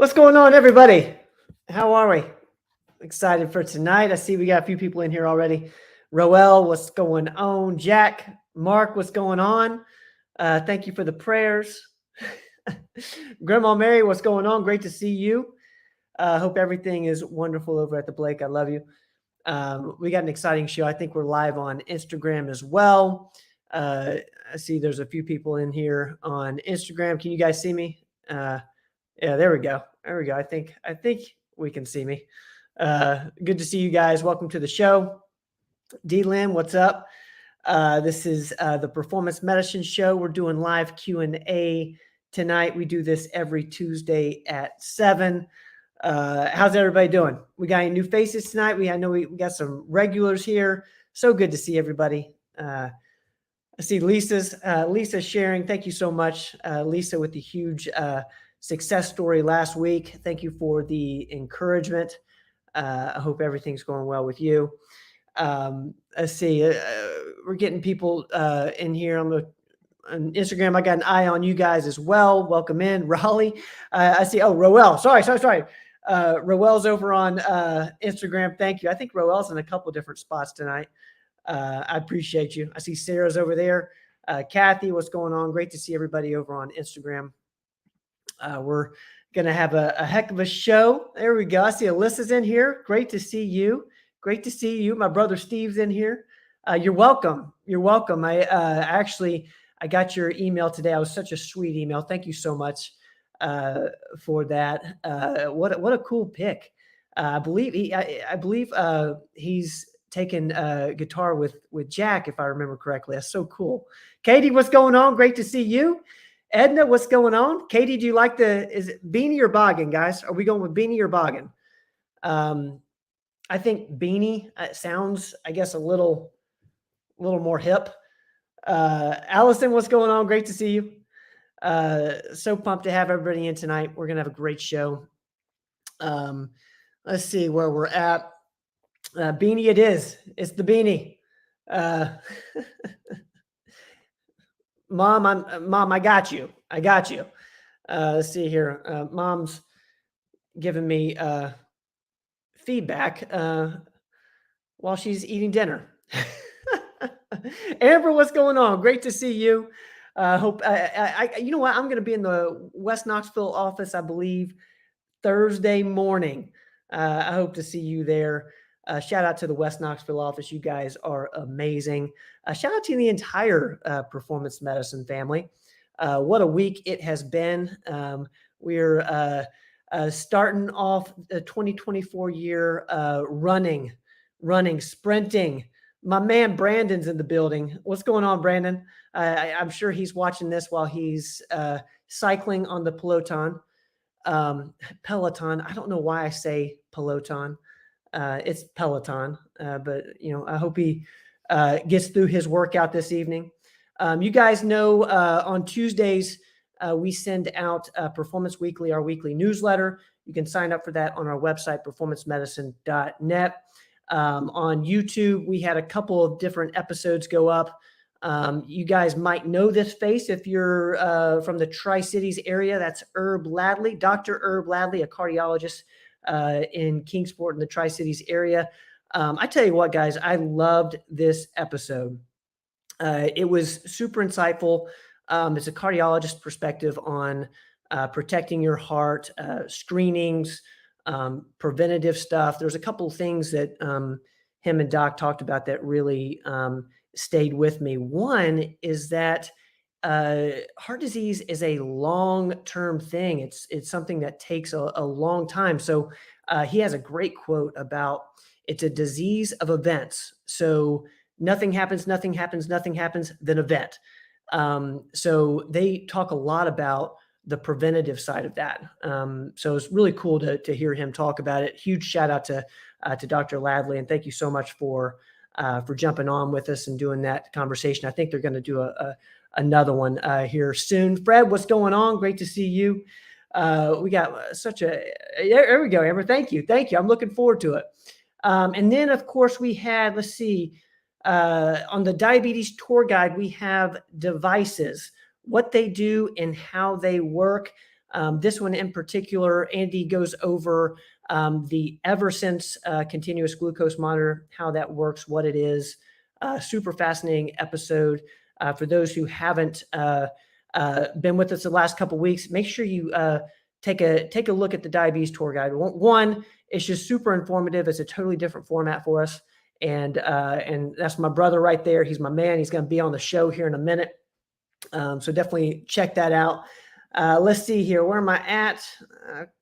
What's going on, everybody? How are we? Excited for tonight. I see we got a few people in here already. Roel, what's going on? Jack, Mark, what's going on? Thank you for the prayers. Grandma Mary, what's going on? Great to see you. Hope everything is wonderful over at the Blake. I love you. We got an exciting show. I think we're live on Instagram as well. I see there's a few people in here on Instagram. Can you guys see me? Yeah, there we go. There we go. I think we can see me. Good to see you guys. Welcome to the show. D-Lynn, what's up? This is the Performance Medicine Show. We're doing live Q&A tonight. We do this every Tuesday at 7. How's everybody doing? We got any new faces tonight? I know we got some regulars here. So good to see everybody. I see Lisa's sharing. Thank you so much, Lisa, with the huge success story last week. Thank you for the encouragement. I hope everything's going well with you. Let's see. We're getting people in here on Instagram. I got an eye on you guys as well. Welcome in, Raleigh. I see. Oh, Roel. Sorry. Roel's over on Instagram. Thank you. I think Roel's in a couple different spots tonight. I appreciate you. I see Sarah's over there. Kathy, what's going on? Great to see everybody over on Instagram. We're going to have a heck of a show. There we go. I see Alyssa's in here. Great to see you. Great to see you. My brother Steve's in here. You're welcome. You're welcome. I got your email today. It was such a sweet email. Thank you so much for that. What a cool pick. I believe he's taken guitar with Jack, if I remember correctly. That's so cool. Katie, what's going on? Great to see you. Edna, what's going on? Katie, do you like is it Beanie or Boggin, guys? Are we going with Beanie or Boggin? I think Beanie sounds, I guess, a little more hip. Allison, what's going on? Great to see you. So pumped to have everybody in tonight. We're going to have a great show. Let's see where we're at. Beanie it is. It's the Beanie. Mom, I got you. Let's see here. Mom's giving me feedback while she's eating dinner. Amber, what's going on? Great to see you. Hope you know what? I'm going to be in the West Knoxville office, I believe, Thursday morning. I hope to see you there. Shout out to the West Knoxville office. You guys are amazing. Shout out to the entire Performance Medicine family. What a week it has been. We're starting off the 2024 year running, sprinting. My man Brandon's in the building. What's going on, Brandon? I'm sure he's watching this while he's cycling on the Peloton. Peloton. I don't know why I say Peloton. It's Peloton, but I hope he gets through his workout this evening. You guys know on Tuesdays we send out Performance Weekly, our weekly newsletter. You can sign up for that on our website, performancemedicine.net. On YouTube, we had a couple of different episodes go up. You guys might know this face if you're from the Tri-Cities area. That's Herb Ladley, Dr. Herb Ladley, a cardiologist in Kingsport in the Tri-Cities area. I tell you what, guys, I loved this episode. It was super insightful. It's a cardiologist perspective on protecting your heart, screenings, preventative stuff. There's a couple of things that him and Doc talked about that really stayed with me. One is that heart disease is a long-term thing. It's something that takes a long time. So he has a great quote about it's a disease of events. So nothing happens, then event. So they talk a lot about the preventative side of that. So it's really cool to hear him talk about it. Huge shout out to Dr. Ladley, and thank you so much for jumping on with us and doing that conversation. I think they're going to do another one here soon. Fred, what's going on? Great to see you. We got there we go, Amber. Thank you. I'm looking forward to it. And then, of course, we had, let's see, on the diabetes tour guide, we have devices, what they do and how they work. This one in particular, Andy goes over the Eversense continuous glucose monitor, how that works, what it is. Super fascinating episode. For those who haven't been with us the last couple of weeks, make sure you take a look at the Diabetes Tour Guide. One, it's just super informative. It's a totally different format for us. And that's my brother right there. He's my man. He's going to be on the show here in a minute. So definitely check that out. Let's see here. Where am I at?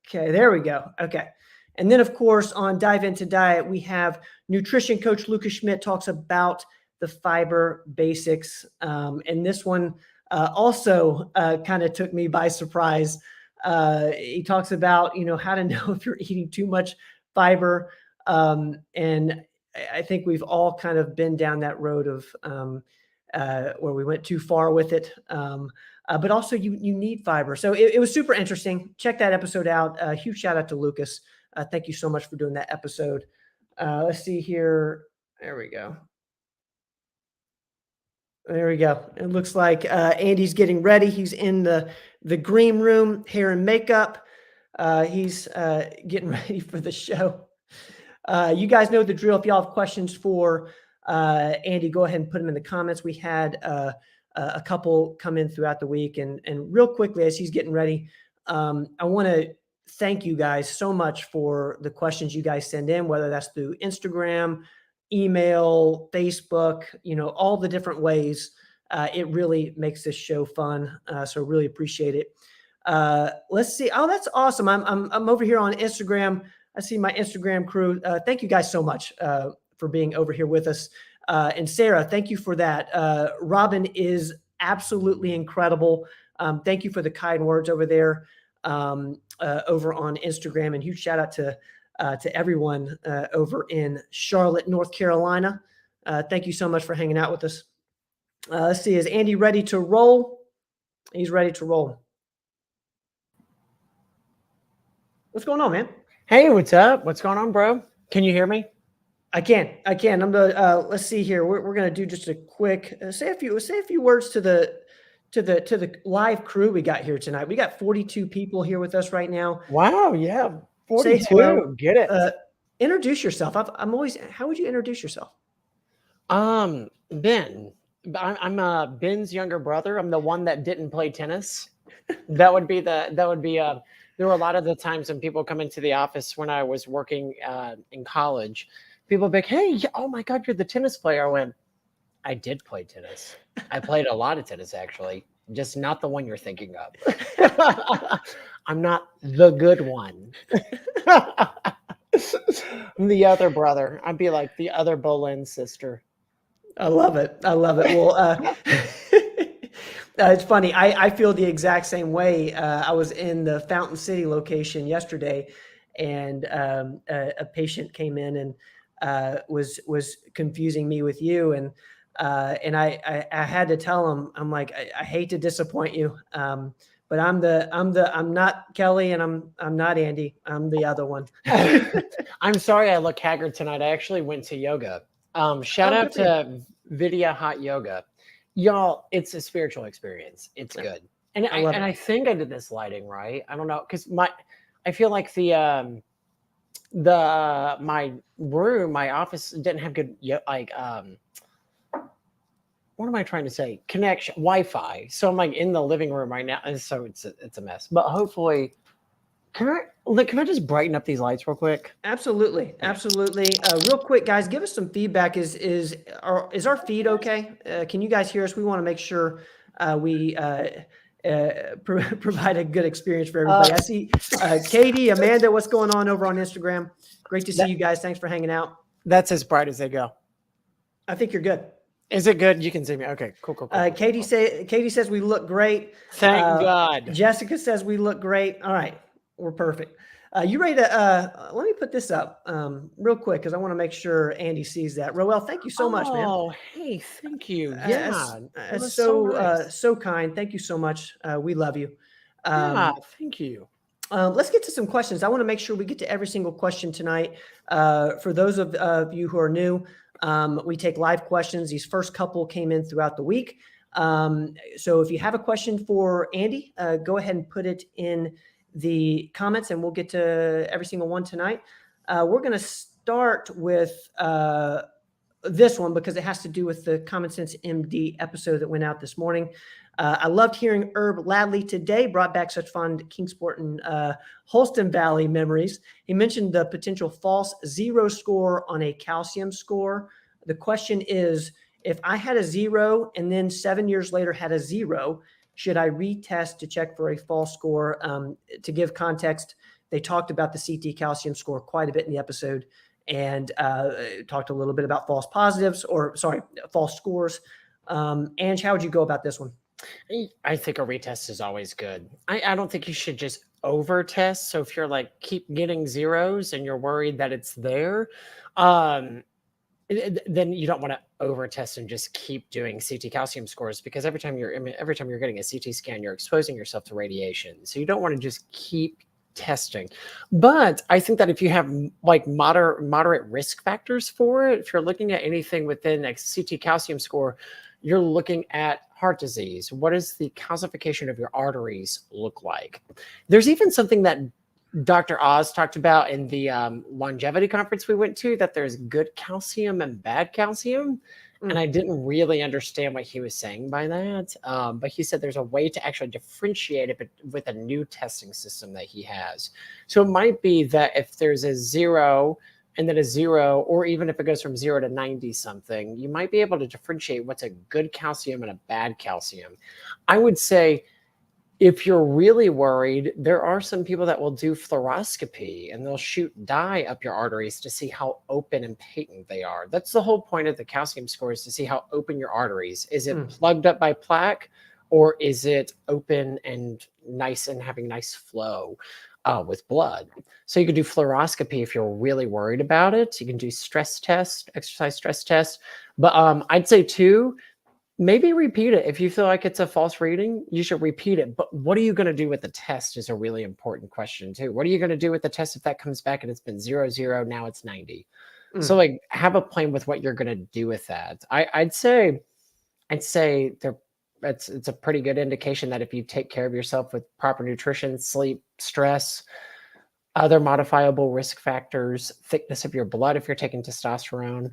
Okay, there we go. Okay. And then, of course, on Dive Into Diet, we have nutrition coach Lucas Schmidt talks about the fiber basics. And this one also kind of took me by surprise. He talks about, how to know if you're eating too much fiber. And I think we've all kind of been down that road of where we went too far with it. But also you need fiber. So it was super interesting. Check that episode out. Huge shout out to Lucas. Thank you so much for doing that episode. Let's see here. There we go. There we go. It looks like Andy's getting ready. He's in the green room, hair and makeup. He's getting ready for the show. You guys know the drill. If y'all have questions for Andy, go ahead and put them in the comments. We had a couple come in throughout the week. And real quickly, as he's getting ready, I want to thank you guys so much for the questions you guys send in, whether that's through Instagram, email, Facebook, all the different ways. It really makes this show fun. So really appreciate it. Let's see. Oh, that's awesome. I'm over here on Instagram. I see my Instagram crew. Thank you guys so much for being over here with us. And Sarah, thank you for that. Robin is absolutely incredible. Thank you for the kind words over there over on Instagram, and huge shout out to everyone over in Charlotte, North Carolina. Thank you so much for hanging out with us. Let's see. Is Andy ready to roll? He's ready to roll. What's going on, man? Hey, what's up? What's going on, bro? Can you hear me? I can. I'm gonna let's see here. We're gonna do just a quick say a few words to the live crew we got here tonight. We got 42 people here with us right now. Wow, yeah, 42. Get it. Introduce yourself. I'm always. How would you introduce yourself? Ben. I'm Ben's younger brother. I'm the one that didn't play tennis. There were a lot of the times when people come into the office when I was working in college. People be like, hey, oh my God, you're the tennis player. I went, I did play tennis. I played a lot of tennis, actually, just not the one you're thinking of. I'm not the good one. I'm the other brother. I'd be like the other Boleyn sister. I love it. Well, it's funny. I feel the exact same way. I was in the Fountain City location yesterday, and a patient came in and was confusing me with you, and I had to tell him, I'm like, I hate to disappoint you, but I'm not Kelly, and I'm not Andy. I'm the other one. I'm sorry I look haggard tonight. I actually went to yoga. Shout out to Vidya Hot Yoga. Y'all, it's a spiritual experience. It's good. And I think I did this lighting right. I don't know, because I feel like my room, my office didn't have good what am I trying to say? Connection, Wi-Fi. So I'm like in the living room right now, and so it's a mess. But hopefully, can I just brighten up these lights real quick? Absolutely. Real quick, guys, give us some feedback. Is our feed okay? Can you guys hear us? We want to make sure we provide a good experience for everybody. I see Katie, Amanda, what's going on over on Instagram? Great to see you guys. Thanks for hanging out. That's as bright as they go. I think you're good. Is it good? You can see me. Okay, cool. Katie says we look great. Thank God. Jessica says we look great. All right, we're perfect. You ready to? Let me put this up real quick because I want to make sure Andy sees that. Roel, thank you so much, man. Oh, hey, thank you. Yeah, it's so kind. Thank you so much. We love you. Thank you. Let's get to some questions. I want to make sure we get to every single question tonight. For those of you who are new, we take live questions. These first couple came in throughout the week. So if you have a question for Andy, go ahead and put it in the comments and we'll get to every single one tonight. We're going to start with this one because it has to do with the Common Sense MD episode that went out this morning. I loved hearing Herb Ladley today, brought back such fond Kingsport and Holston Valley memories. He mentioned the potential false zero score on a calcium score. The question is, if I had a 0 and then 7 years later had a 0, should I retest to check for a false score? To give context, they talked about the CT calcium score quite a bit in the episode and talked a little bit about false positives false scores. Ange, how would you go about this one? I think a retest is always good. I don't think you should just over test. So if you're like keep getting zeros and you're worried that it's there, then you don't want to over test and just keep doing CT calcium scores, because every time you're getting a CT scan, you're exposing yourself to radiation. So you don't want to just keep testing. But I think that if you have like moderate risk factors for it, if you're looking at anything within a CT calcium score, you're looking at heart disease. What does the calcification of your arteries look like? There's even something that Dr. Oz talked about in the longevity conference we went to, that there's good calcium and bad calcium. And I didn't really understand what he was saying by that. But he said there's a way to actually differentiate it with a new testing system that he has. So it might be that if there's a 0 and then a 0, or even if it goes from 0 to 90 something, you might be able to differentiate what's a good calcium and a bad calcium. I would say, if you're really worried, there are some people that will do fluoroscopy and they'll shoot dye up your arteries to see how open and patent they are. That's the whole point of the calcium score, is to see how open your arteries. Is it plugged up by plaque, or is it open and nice and having nice flow with blood? So you can do fluoroscopy if you're really worried about it. You can do stress test, exercise stress test. But I'd say too, maybe repeat it. If you feel like it's a false reading, you should repeat it. But what are you going to do with the test is a really important question too. What are you going to do with the test if that comes back and it's been 0, 0, now it's 90? So like, have a plan with what you're going to do with that. I'd say it's a pretty good indication that if you take care of yourself with proper nutrition, sleep, stress, other modifiable risk factors, thickness of your blood if you're taking testosterone,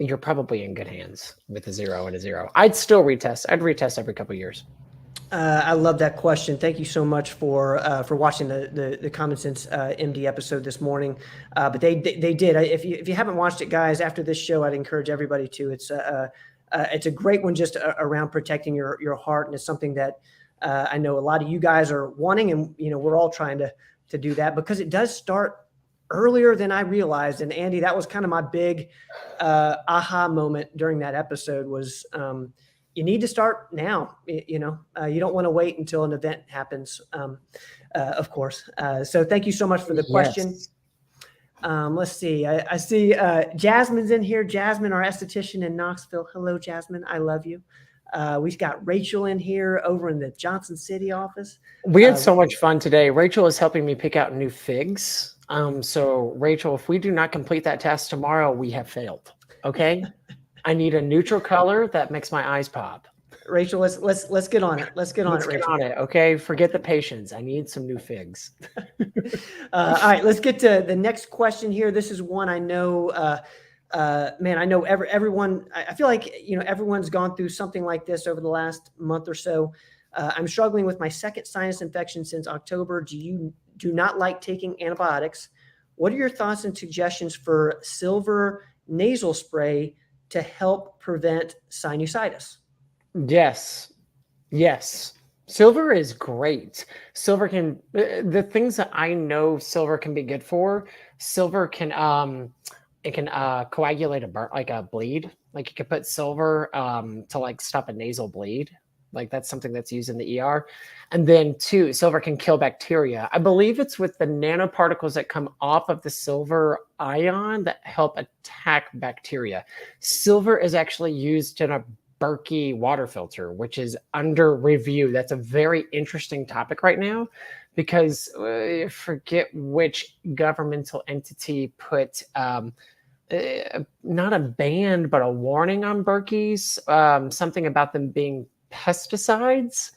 you're probably in good hands with a 0 and a 0. I'd still retest. I'd retest every couple of years. I love that question. Thank you so much for watching the Common Sense MD episode this morning. But they did. If you haven't watched it, guys, after this show, I'd encourage everybody to. It's a great one just around protecting your heart, and it's something that I know a lot of you guys are wanting, and we're all trying to do that, because it does start earlier than I realized. And Andy, that was kind of my big aha moment during that episode was you need to start now. You don't want to wait until an event happens, of course. So thank you so much for the question. Yes. Let's see. I see Jasmine's in here. Jasmine, our esthetician in Knoxville. Hello, Jasmine. I love you. We've got Rachel in here over in the Johnson City office. We had so much fun today. Rachel is helping me pick out new figs. So Rachel, if we do not complete that task tomorrow, we have failed. Okay. I need a neutral color that makes my eyes pop. Rachel, let's get on it. Let's get on it, Rachel. Okay. Forget the patience. I need some new figs. All right. Let's get to the next question here. This is one I know, man, I know everyone, I feel like, everyone's gone through something like this over the last month or so. I'm struggling with my second sinus infection since October. Do not like taking antibiotics. What are your thoughts and suggestions for silver nasal spray to help prevent sinusitis? Yes. Silver is great. Silver can, the things that I know silver can be good for, silver can, it can coagulate a bleed. Like you could put silver to like stop a nasal bleed. Like that's something that's used in the ER. And then two, silver can kill bacteria. I believe it's with the nanoparticles that come off of the silver ion that help attack bacteria. Silver is actually used in a Berkey water filter, which is under review. That's a very interesting topic right now because I forget which governmental entity put not a ban, but a warning on Berkeys. Something about them being pesticides.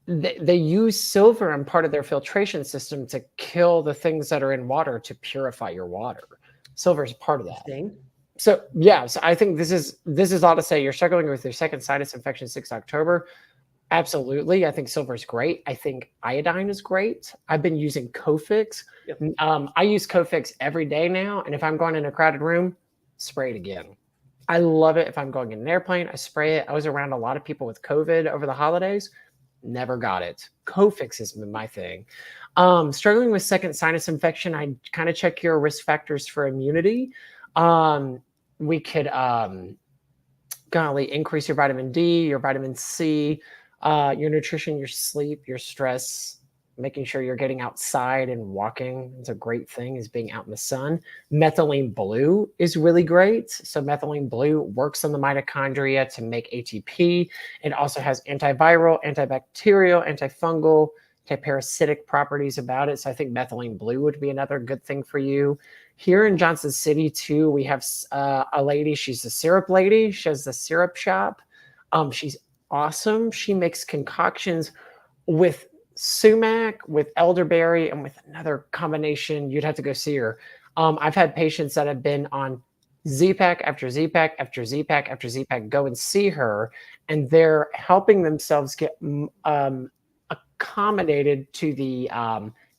They use silver in part of their filtration system to kill the things that are in water to purify your water. Silver is part of that. Interesting. So yeah, so I think this is all to say. You're struggling with your second sinus infection 6 October. Absolutely. I think silver is great. I think iodine is great. I've been using Cofix. Yep. I use Cofix every day now. And if I'm going in a crowded room, spray it again. I love it. If I'm going in an airplane, I spray it. I was around a lot of people with COVID over the holidays. Never got it. Cofix has been my thing. Struggling with second sinus infection, I kind of check your risk factors for immunity. We could, golly, increase your vitamin D, your vitamin C, your nutrition, your sleep, your stress, making sure you're getting outside and walking is a great thing, is being out in the sun. Methylene blue is really great. So methylene blue works on the mitochondria to make ATP. It also has antiviral, antibacterial, antifungal, antiparasitic properties about it. So I think methylene blue would be another good thing for you. Here in Johnson City too, we have a lady, she's a syrup lady. She has the syrup shop. She's awesome. She makes concoctions with sumac, with elderberry, and with another combination. You'd have to go see her. I've had patients that have been on Z-Pack after Z-Pack after Z-Pack after Z-Pack go and see her, and they're helping themselves get accommodated to the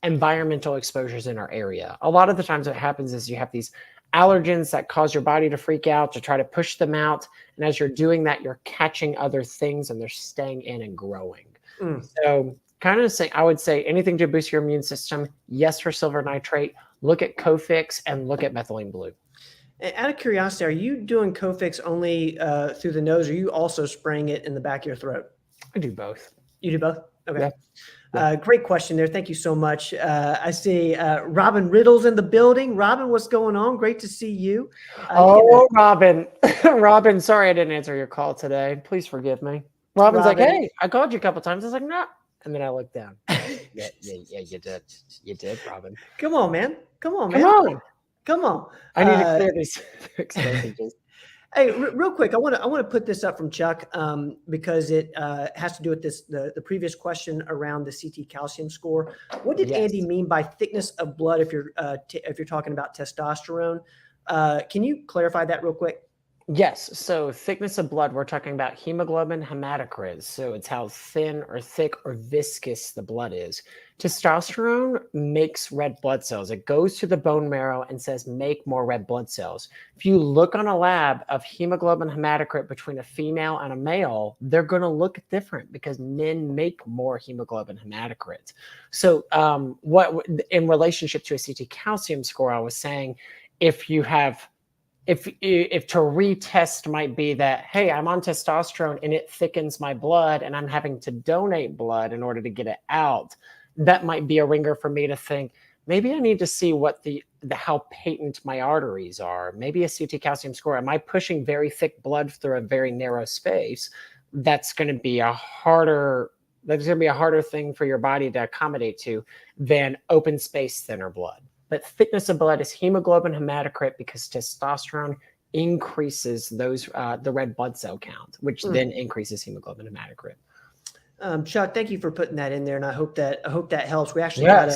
environmental exposures in our area. A lot of the times what happens is you have these allergens that cause your body to freak out, to try to push them out. And as you're doing that, you're catching other things and they're staying in and growing. So kind of saying, I would say anything to boost your immune system. Yes, for silver nitrate, look at Cofix and look at methylene blue. And out of curiosity, are you doing Cofix only through the nose, or are you also spraying it in the back of your throat? I do both. You do both? Okay. Yeah. Great question there. Thank you so much. I see Robin Riddle's in the building. Robin, what's going on? Great to see you. Robin. Robin, sorry I didn't answer your call today. Please forgive me. Robin's like, hey, I called you a couple times. I was like, no. And then I looked down. Yeah, you did. You did, Robin. Come on, man. Come on, man. Come on. I need to clear these text messages. Hey, real quick, I want to put this up from Chuck because it has to do with the previous question around the CT calcium score. What did Andy mean by thickness of blood if you're talking about testosterone? Can you clarify that real quick? Yes. So thickness of blood, we're talking about hemoglobin hematocrit. So it's how thin or thick or viscous the blood is. Testosterone makes red blood cells. It goes to the bone marrow and says, make more red blood cells. If you look on a lab of hemoglobin hematocrit between a female and a male, they're going to look different because men make more hemoglobin hematocrit. So what in relationship to a CT calcium score, I was saying, if you have if to retest might be that, hey, I'm on testosterone and it thickens my blood and I'm having to donate blood in order to get it out, that might be a ringer for me to think, maybe I need to see what how patent my arteries are. Maybe a CT calcium score. Am I pushing very thick blood through a very narrow space? That's going to be a harder thing for your body to accommodate to than open space, thinner blood. But thickness of blood is hemoglobin hematocrit because testosterone increases the red blood cell count, which then increases hemoglobin hematocrit. Chuck, thank you for putting that in there, and I hope that helps. We actually got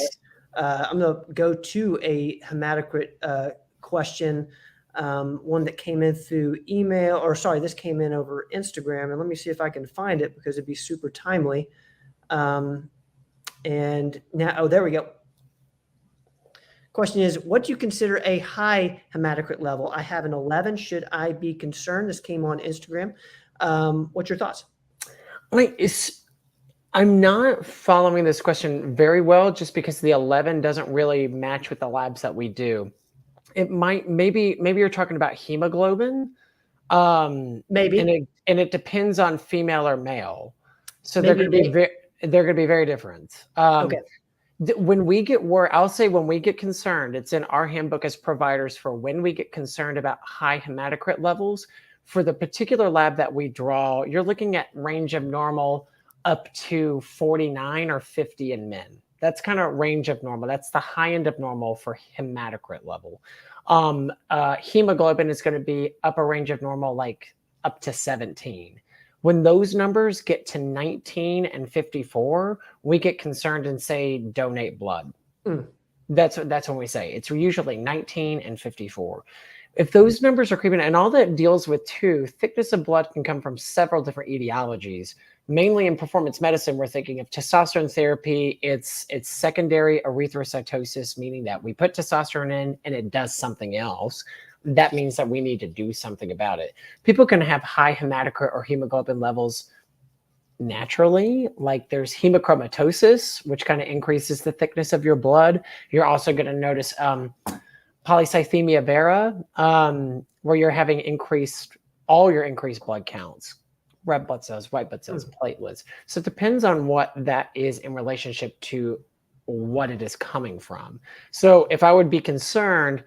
I'm going to go to a hematocrit question, one that came in through email, or sorry, this came in over Instagram, and let me see if I can find it because it'd be super timely. And now, there we go. Question is, what do you consider a high hematocrit level? I have an 11. Should I be concerned? This came on Instagram. What's your thoughts? I'm not following this question very well just because the 11 doesn't really match with the labs that we do. It might, maybe you're talking about hemoglobin. Maybe. And it depends on female or male. So they're going to be very different. Okay. When we get I'll say when we get concerned, it's in our handbook as providers for when we get concerned about high hematocrit levels. For the particular lab that we draw, you're looking at range of normal up to 49 or 50 in men. That's kind of range of normal. That's the high end of normal for hematocrit level. Hemoglobin is going to be upper range of normal, like up to 17. When those numbers get to 19 and 54, we get concerned and say donate blood. Mm. That's when we say it's usually 19 and 54. If those numbers are creeping, and all that deals with too, thickness of blood can come from several different etiologies. Mainly in performance medicine, we're thinking of testosterone therapy. It's secondary erythrocytosis, meaning that we put testosterone in and it does something else. That means that we need to do something about it. People can have high hematocrit or hemoglobin levels naturally, like there's hemochromatosis, which kind of increases the thickness of your blood. You're also going to notice polycythemia vera, where you're having increased blood counts, red blood cells, white blood cells, platelets. So it depends on what that is in relationship to what it is coming from. So if I would be concerned,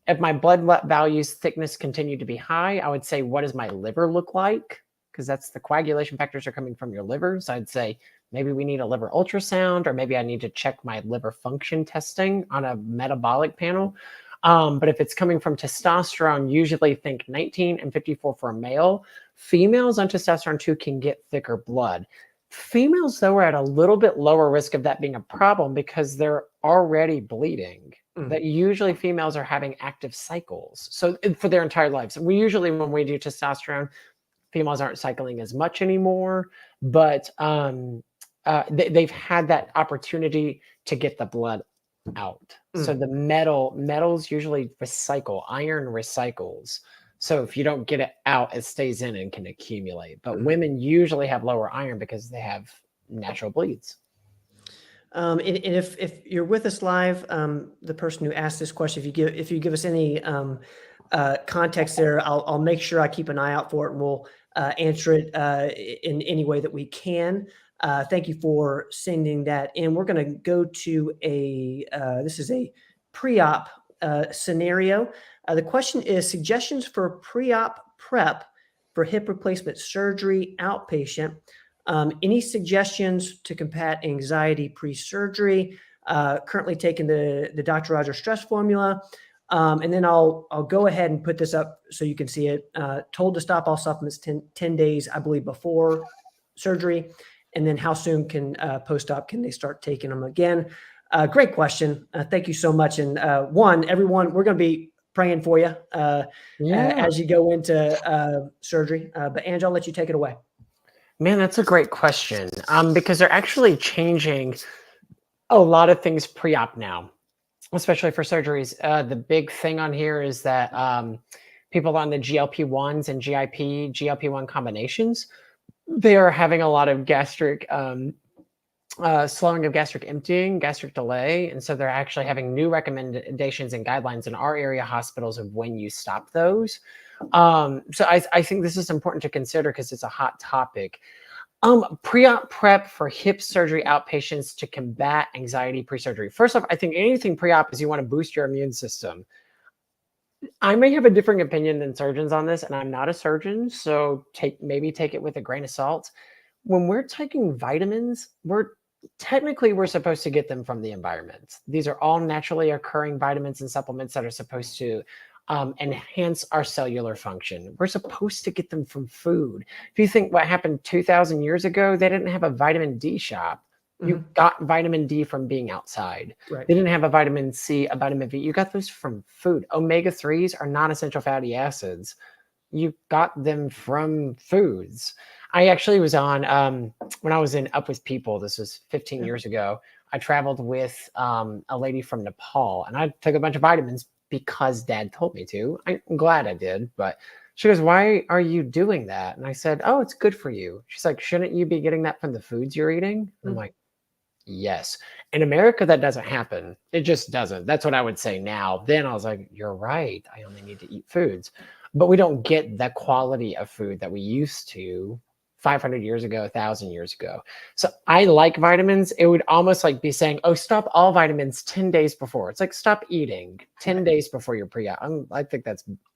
if my blood values thickness continue to be high, I would say, what does my liver look like? Because that's the coagulation factors are coming from your liver. So I'd say maybe we need a liver ultrasound, or maybe I need to check my liver function testing on a metabolic panel. But if it's coming from testosterone, usually think 19 and 54 for a male. Females on testosterone 2 can get thicker blood. Females, though, are at a little bit lower risk of that being a problem because they're already bleeding. That usually females are having active cycles. So for their entire lives. We usually, when we do testosterone, females aren't cycling as much anymore, but they've had that opportunity to get the blood out. So the metals usually recycle. Iron recycles. So if you don't get it out, it stays in and can accumulate. But women usually have lower iron because they have natural bleeds. And if you're with us live, the person who asked this question, if you give us any context there, I'll make sure I keep an eye out for it, and we'll answer it in any way that we can. Thank you for sending that in. We're going to go to this is a pre-op scenario. The question is suggestions for pre-op prep for hip replacement surgery outpatient. Any suggestions to combat anxiety pre-surgery? Currently taking the Dr. Rogers stress formula. And then I'll go ahead and put this up so you can see it. Told to stop all supplements 10 days, I believe, before surgery. And then how soon can post-op can they start taking them again? Great question. Thank you so much. And everyone, we're going to be praying for you as you go into surgery. But Ange, I'll let you take it away. Man, that's a great question. Because they're actually changing a lot of things pre-op now, especially for surgeries. The big thing on here is that people on the GLP-1s and GLP-1 combinations, they are having a lot of gastric slowing of gastric emptying, gastric delay. And so they're actually having new recommendations and guidelines in our area hospitals of when you stop those. So I think this is important to consider because it's a hot topic. Pre-op prep for hip surgery outpatients to combat anxiety pre-surgery. First off, I think anything pre-op is you want to boost your immune system. I may have a differing opinion than surgeons on this, and I'm not a surgeon, so maybe take it with a grain of salt. When we're taking vitamins, we're supposed to get them from the environment. These are all naturally occurring vitamins and supplements that are supposed to enhance our cellular function. We're supposed to get them from food. If you think what happened 2,000 years ago, they didn't have a vitamin D shop. You got vitamin D from being outside. Right. They didn't have a vitamin C, a vitamin V. You got those from food. Omega-3s are non-essential fatty acids. You got them from foods. I actually was on, when I was in Up With People, this was 15 years ago, I traveled with a lady from Nepal, and I took a bunch of vitamins because Dad told me to. I'm glad I did, but she goes, "Why are you doing that?" And I said, "Oh, it's good for you." She's like, "Shouldn't you be getting that from the foods you're eating?" And I'm like, yes. In America, that doesn't happen. It just doesn't. That's what I would say now. Then I was like, you're right. I only need to eat foods. But we don't get the quality of food that we used to 500 years ago, 1,000 years ago. So I like vitamins. It would almost like be saying, oh, stop all vitamins 10 days before. It's like stop eating 10 days before your pre. I think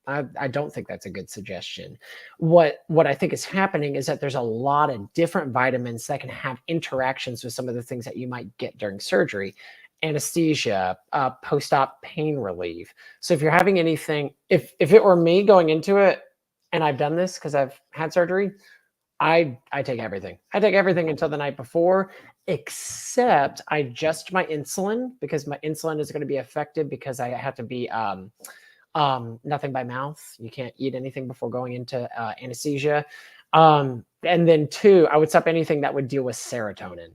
I don't think that's a good suggestion. What I think is happening is that there's a lot of different vitamins that can have interactions with some of the things that you might get during surgery. Anesthesia, post-op pain relief. So if you're having anything, if it were me going into it, and I've done this because I've had surgery, I take everything. I take everything until the night before, except I adjust my insulin because my insulin is going to be affected because I have to be nothing by mouth. You can't eat anything before going into anesthesia. And then 2, I would stop anything that would deal with serotonin.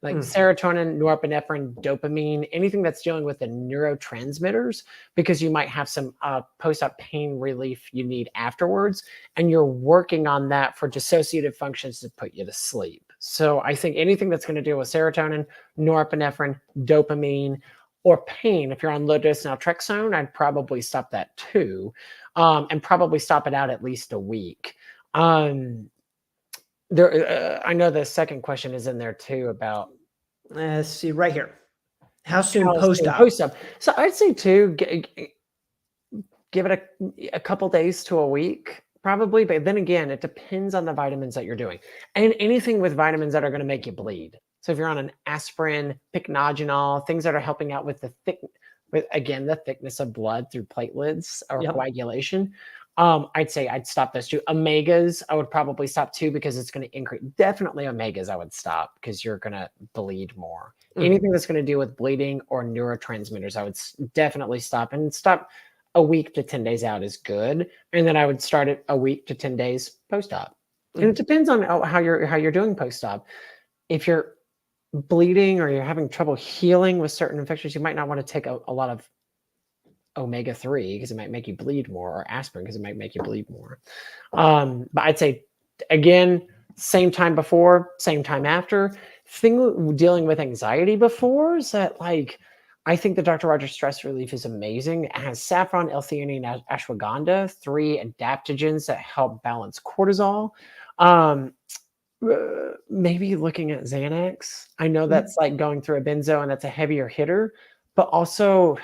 Like serotonin, norepinephrine, dopamine, anything that's dealing with the neurotransmitters, because you might have some post-op pain relief you need afterwards, and you're working on that for dissociative functions to put you to sleep. So I think anything that's going to deal with serotonin, norepinephrine, dopamine, or pain, if you're on low-dose naltrexone, I'd probably stop that too, and probably stop it out at least a week. I know the second question is in there too about. Let's see right here. How soon How soon post-op? post-op. So I'd say too, give it a couple days to a week, probably. But then again, it depends on the vitamins that you're doing, and anything with vitamins that are going to make you bleed. So if you're on an aspirin, pycnogenol, things that are helping out with the thickness of blood through platelets or coagulation. I'd say I'd stop those 2. Omegas, I would probably stop too because it's going to increase. Definitely omegas, I would stop because you're going to bleed more. Anything that's going to deal with bleeding or neurotransmitters, I would definitely stop. And stop a week to 10 days out is good. And then I would start it a week to 10 days post-op. And it depends on how you're doing post-op. If you're bleeding or you're having trouble healing with certain infections, you might not want to take a lot of omega-3 because it might make you bleed more, or aspirin because it might make you bleed more. But I'd say, again, same time before, same time after. Thing dealing with anxiety before is that, like, I think the Dr. Rogers Stress Relief is amazing. It has saffron, L-theanine, and ashwagandha, 3 adaptogens that help balance cortisol. Maybe looking at Xanax. I know that's like going through a benzo and that's a heavier hitter, but also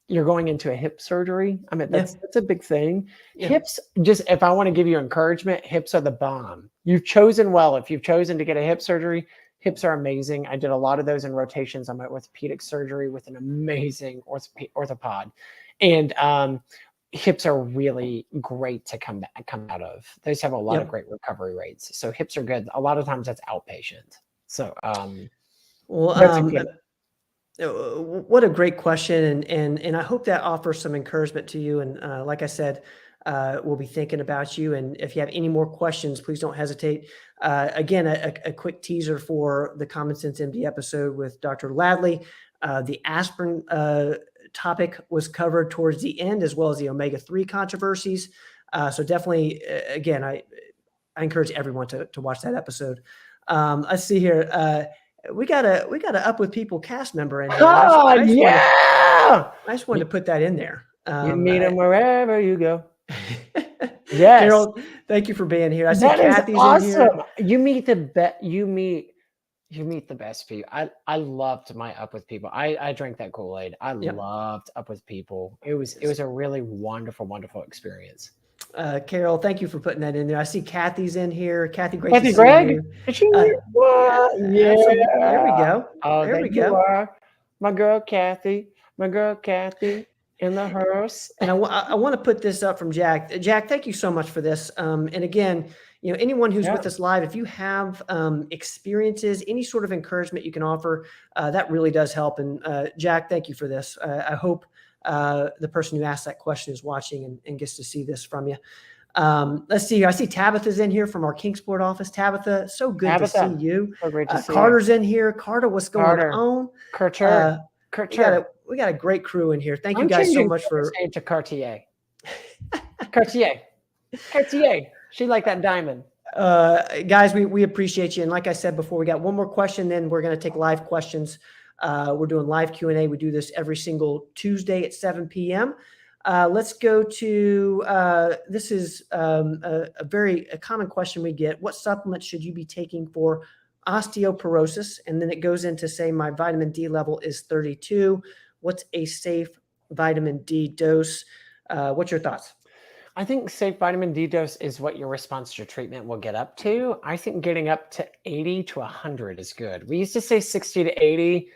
you're going into a hip surgery. I mean, that's a big thing. Hips, just if I want to give you encouragement, hips are the bomb. You've chosen well. If you've chosen to get a hip surgery, hips are amazing. I did a lot of those in rotations on my orthopedic surgery with an amazing orthopod. And hips are really great to come out of. Those have a lot of great recovery rates. So hips are good. A lot of times that's outpatient. So what a great question. And I hope that offers some encouragement to you. And like I said, we'll be thinking about you. And if you have any more questions, please don't hesitate. Again, a quick teaser for the Common Sense MD episode with Dr. Ladley. The aspirin topic was covered towards the end, as well as the omega-3 controversies. So definitely, again, I encourage everyone to watch that episode. Let's see here. We got a Up With People cast member in here. I just wanted to put that in there. You meet them wherever you go. Yes. Carol, thank you for being here. I see that Kathy's is awesome. in here. You meet the best people. I loved my Up With People. I drank that Kool-Aid. I loved Up With People. It was a really wonderful, wonderful experience. Carol, thank you for putting that in there. I see Kathy's in here. Kathy, great to see Greg? you. Is she here? Yeah. There we go. Oh, there we go. My girl Kathy in the hearse. And I want to put this up from Jack. Jack, thank you so much for this. And again, anyone who's with us live, if you have experiences, any sort of encouragement you can offer, that really does help. And Jack, thank you for this. I hope the person who asked that question is watching and gets to see this from you. Let's see here. I see Tabitha's in here from our Kingsport office. Tabitha, so good to see you. So great to see Carter's in here. Carter, what's going on? Carter. We got a great crew in here. Thank you guys so much for saying to Cartier. Cartier. She like that diamond. Guys, we appreciate you. And like I said before, we got one more question, then we're going to take live questions. We're doing live Q&A. We do this every single Tuesday at 7 p.m. Let's go to this is a very common question we get. What supplements should you be taking for osteoporosis? And then it goes into say my vitamin D level is 32. What's a safe vitamin D dose? What's your thoughts? I think safe vitamin D dose is what your response to treatment will get up to. I think getting up to 80 to 100 is good. We used to say 60 to 80.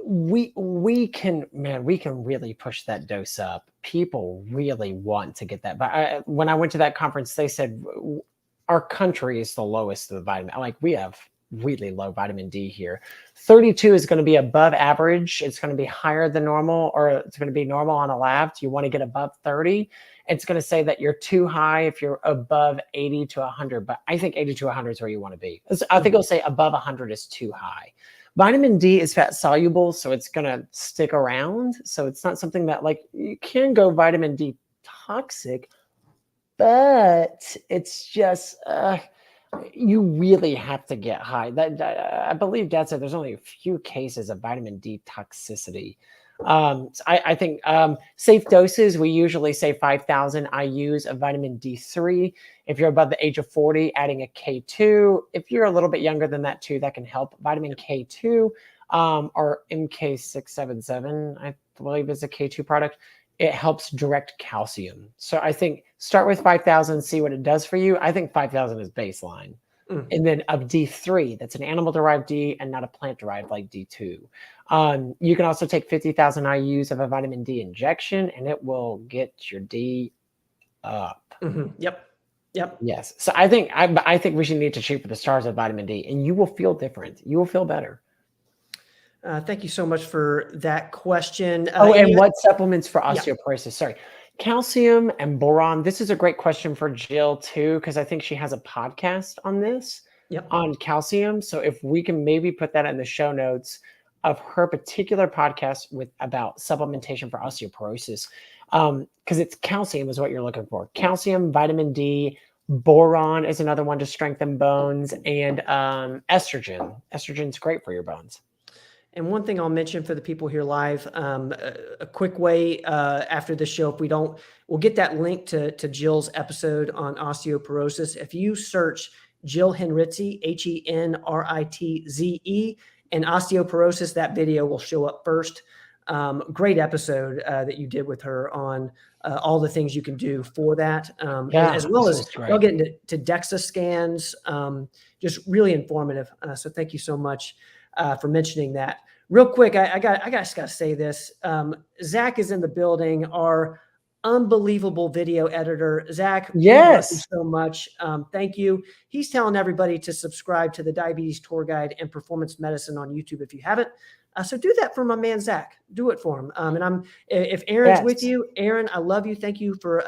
We can really push that dose up. People really want to get that. But when I went to that conference, they said our country is the lowest of the vitamin. Like we have really low vitamin D here. 32 is going to be above average. It's going to be higher than normal, or it's going to be normal on a lab. You want to get above 30. It's going to say that you're too high if you're above 80 to 100. But I think 80 to 100 is where you want to be. I think it'll say above 100 is too high. Vitamin D is fat soluble, so it's going to stick around. So it's not something that like you can go vitamin D toxic, but it's just you really have to get high. I believe Dad said there's only a few cases of vitamin D toxicity. So I think safe doses, we usually say 5,000 IUs of vitamin D3. If you're above the age of 40, adding a K2. If you're a little bit younger than that too, that can help. Vitamin K2 or MK677, I believe is a K2 product. It helps direct calcium. So I think start with 5,000, see what it does for you. I think 5,000 is baseline. And then of D3, that's an animal-derived D and not a plant-derived like D2. You can also take 50,000 IUs of a vitamin D injection, and it will get your D up. Yep. Yes. So I think we should need to shoot for the stars of vitamin D, and you will feel different. You will feel better. Thank you so much for that question. And what supplements for osteoporosis? Sorry. Calcium and boron. This is a great question for Jill too, because I think she has a podcast on this on calcium. So if we can maybe put that in the show notes of her particular podcast about supplementation for osteoporosis, because it's calcium is what you're looking for. Calcium, vitamin D, boron is another one to strengthen bones, and estrogen. Estrogen's great for your bones. And one thing I'll mention for the people here live, a quick way after the show, if we don't, we'll get that link to Jill's episode on osteoporosis. If you search Jill Henritze, Henritze, and osteoporosis, that video will show up first. Great episode that you did with her on all the things you can do for that, as well as y'all getting to DEXA scans, just really informative. So thank you so much for mentioning that. Real quick, I just got to say this. Zach is in the building, our unbelievable video editor. Zach, yes, thank you so much. Thank you. He's telling everybody to subscribe to the Diabetes Tour Guide and Performance Medicine on YouTube if you haven't. So do that for my man, Zach. Do it for him. And if Aaron's with you, Aaron, I love you. Thank you for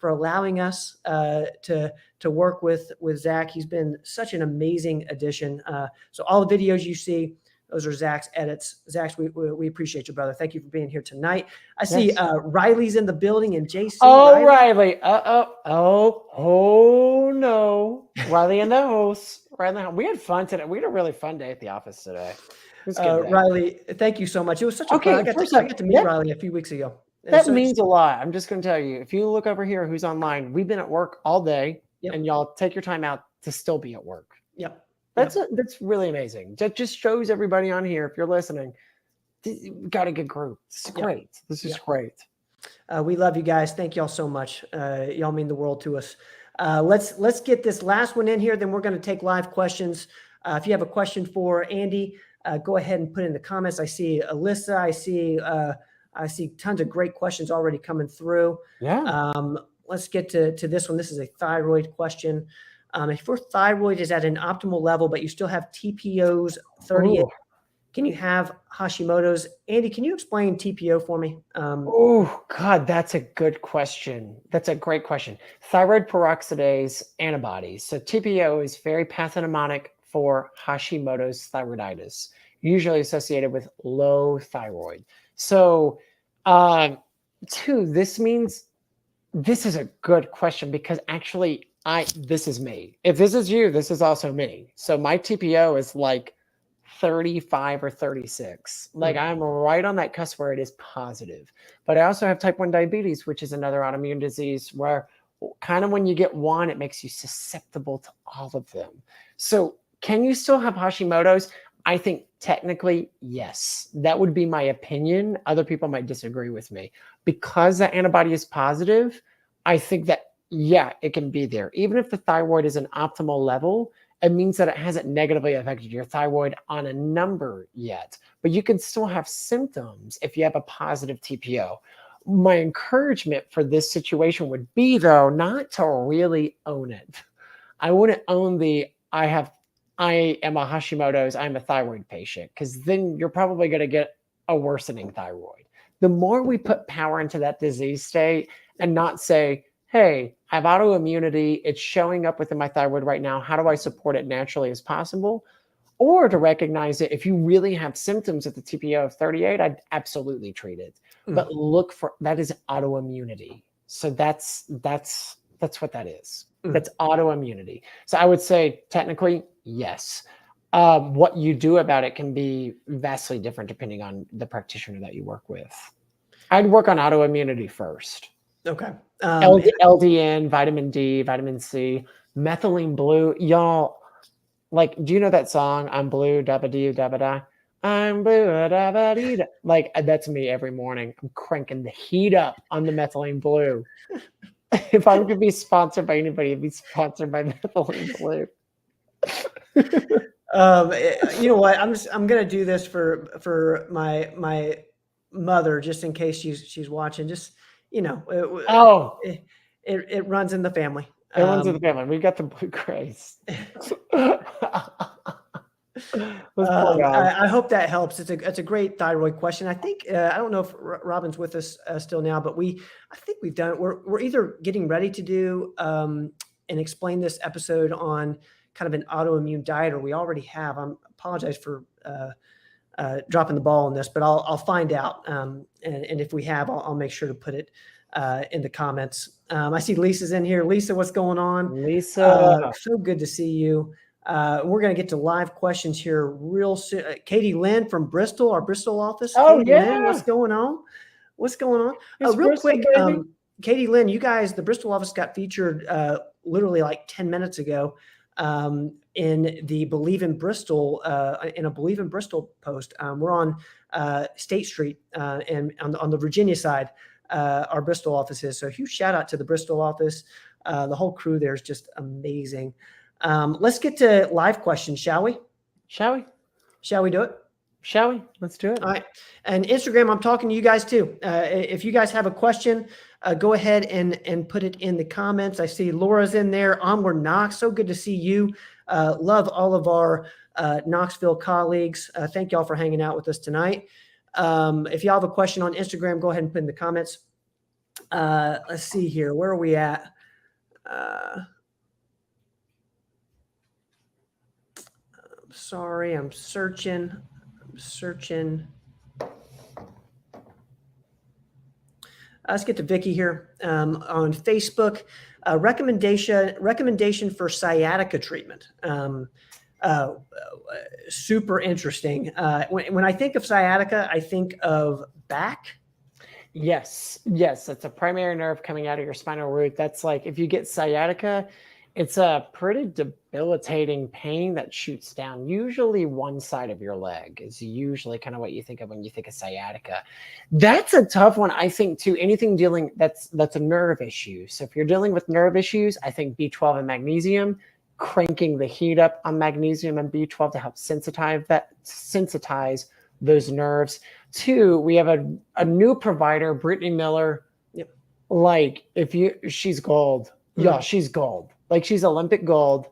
allowing us to work with Zach. He's been such an amazing addition. So all the videos you see, those are Zach's edits. Zach, we appreciate you, brother. Thank you for being here tonight. I see Riley's in the building and JC. Oh, Riley. Oh no. Riley in the house. We had fun today. We had a really fun day at the office today. Riley, thank you so much. It was such a fun. I got to meet Riley a few weeks ago. That means a lot. I'm just going to tell you, if you look over here who's online, we've been at work all day, and y'all take your time out to still be at work. That's really amazing. That just shows everybody on here, if you're listening, we got a good group. This is great. This is great. We love you guys. Thank y'all so much. Y'all mean the world to us. Let's get this last one in here. Then we're going to take live questions. If you have a question for Andy, go ahead and put in the comments. I see Alyssa. I see tons of great questions already coming through. Let's get to this one. This is a thyroid question. If your thyroid is at an optimal level, but you still have TPOs 38, can you have Hashimoto's? Andy, can you explain TPO for me? God, that's a good question. That's a great question. Thyroid peroxidase antibodies. So TPO is very pathognomonic for Hashimoto's thyroiditis, usually associated with low thyroid. So, this means this is a good question because actually, this is me. If this is you, this is also me. So my TPO is like 35 or 36. Like I'm right on that cusp where it is positive. But I also have type 1 diabetes, which is another autoimmune disease where kind of when you get one, it makes you susceptible to all of them. So can you still have Hashimoto's? I think technically, yes. That would be my opinion. Other people might disagree with me. Because the antibody is positive, I think that, yeah, it can be there. Even if the thyroid is an optimal level, it means that it hasn't negatively affected your thyroid on a number yet. But you can still have symptoms if you have a positive TPO. My encouragement for this situation would be, though, not to really own it. I wouldn't own I am a Hashimoto's, I'm a thyroid patient, because then you're probably going to get a worsening thyroid. The more we put power into that disease state and not say, hey, I have autoimmunity, it's showing up within my thyroid right now, how do I support it naturally as possible? Or to recognize it, if you really have symptoms at the TPO of 38, I'd absolutely treat it. But look for, that is autoimmunity. So that's what that is. That's autoimmunity. So I would say technically, yes. What you do about it can be vastly different depending on the practitioner that you work with. I'd work on autoimmunity first. Okay. LDN, vitamin D, vitamin C, methylene blue. Y'all, like, do you know that song? I'm blue, dabba dee, dabba da. I'm blue, dabba dee. Like, that's me every morning. I'm cranking the heat up on the methylene blue. If I could be sponsored by anybody, it'd be sponsored by methylene blue. You know what? I'm gonna do this for my mother, just in case she's watching. Just, you know, it runs in the family. It runs in the family. We got the blue grays. I hope that helps. It's a great thyroid question. I think I don't know if Robin's with us still now, but I think we've done it. We're either getting ready to do and explain this episode on kind of an autoimmune diet, or we already have. I apologize for dropping the ball on this, but I'll find out. And if we have, I'll make sure to put it in the comments. I see Lisa's in here. Lisa, what's going on? Lisa, so good to see you. We're going to get to live questions here real soon. Katie Lynn from Bristol, our Bristol office. Oh, Katie yeah. Lynn, what's going on? Real Bristol, quick, Katie Lynn, you guys, the Bristol office got featured literally like 10 minutes ago in the Believe in Bristol, in a Believe in Bristol post. We're on State Street and on the Virginia side, our Bristol office is. So a huge shout out to the Bristol office. The whole crew there is just amazing. Let's get to live questions, shall we? Shall we do it? Shall we? Let's do it. All right. And Instagram, I'm talking to you guys too. If you guys have a question, go ahead and put it in the comments. I see Laura's in there. Onward Knox, so good to see you. Love all of our Knoxville colleagues. Thank y'all for hanging out with us tonight. If y'all have a question on Instagram, go ahead and put in the comments. Let's see here. Where are we at? Sorry, I'm searching. Let's get to Vicky here on Facebook. Recommendation for sciatica treatment. Super interesting. When I think of sciatica, I think of back. Yes, that's a primary nerve coming out of your spinal root. That's like, if you get sciatica, it's a pretty debilitating pain that shoots down. Usually one side of your leg is usually kind of what you think of when you think of sciatica. That's a tough one, I think, too. Anything dealing, that's a nerve issue. So if you're dealing with nerve issues, I think B12 and magnesium, cranking the heat up on magnesium and B12 to help sensitize those nerves. Two, we have a new provider, Brittany Miller. Yep. Like, she's gold. Yeah, she's gold. Like, she's Olympic gold.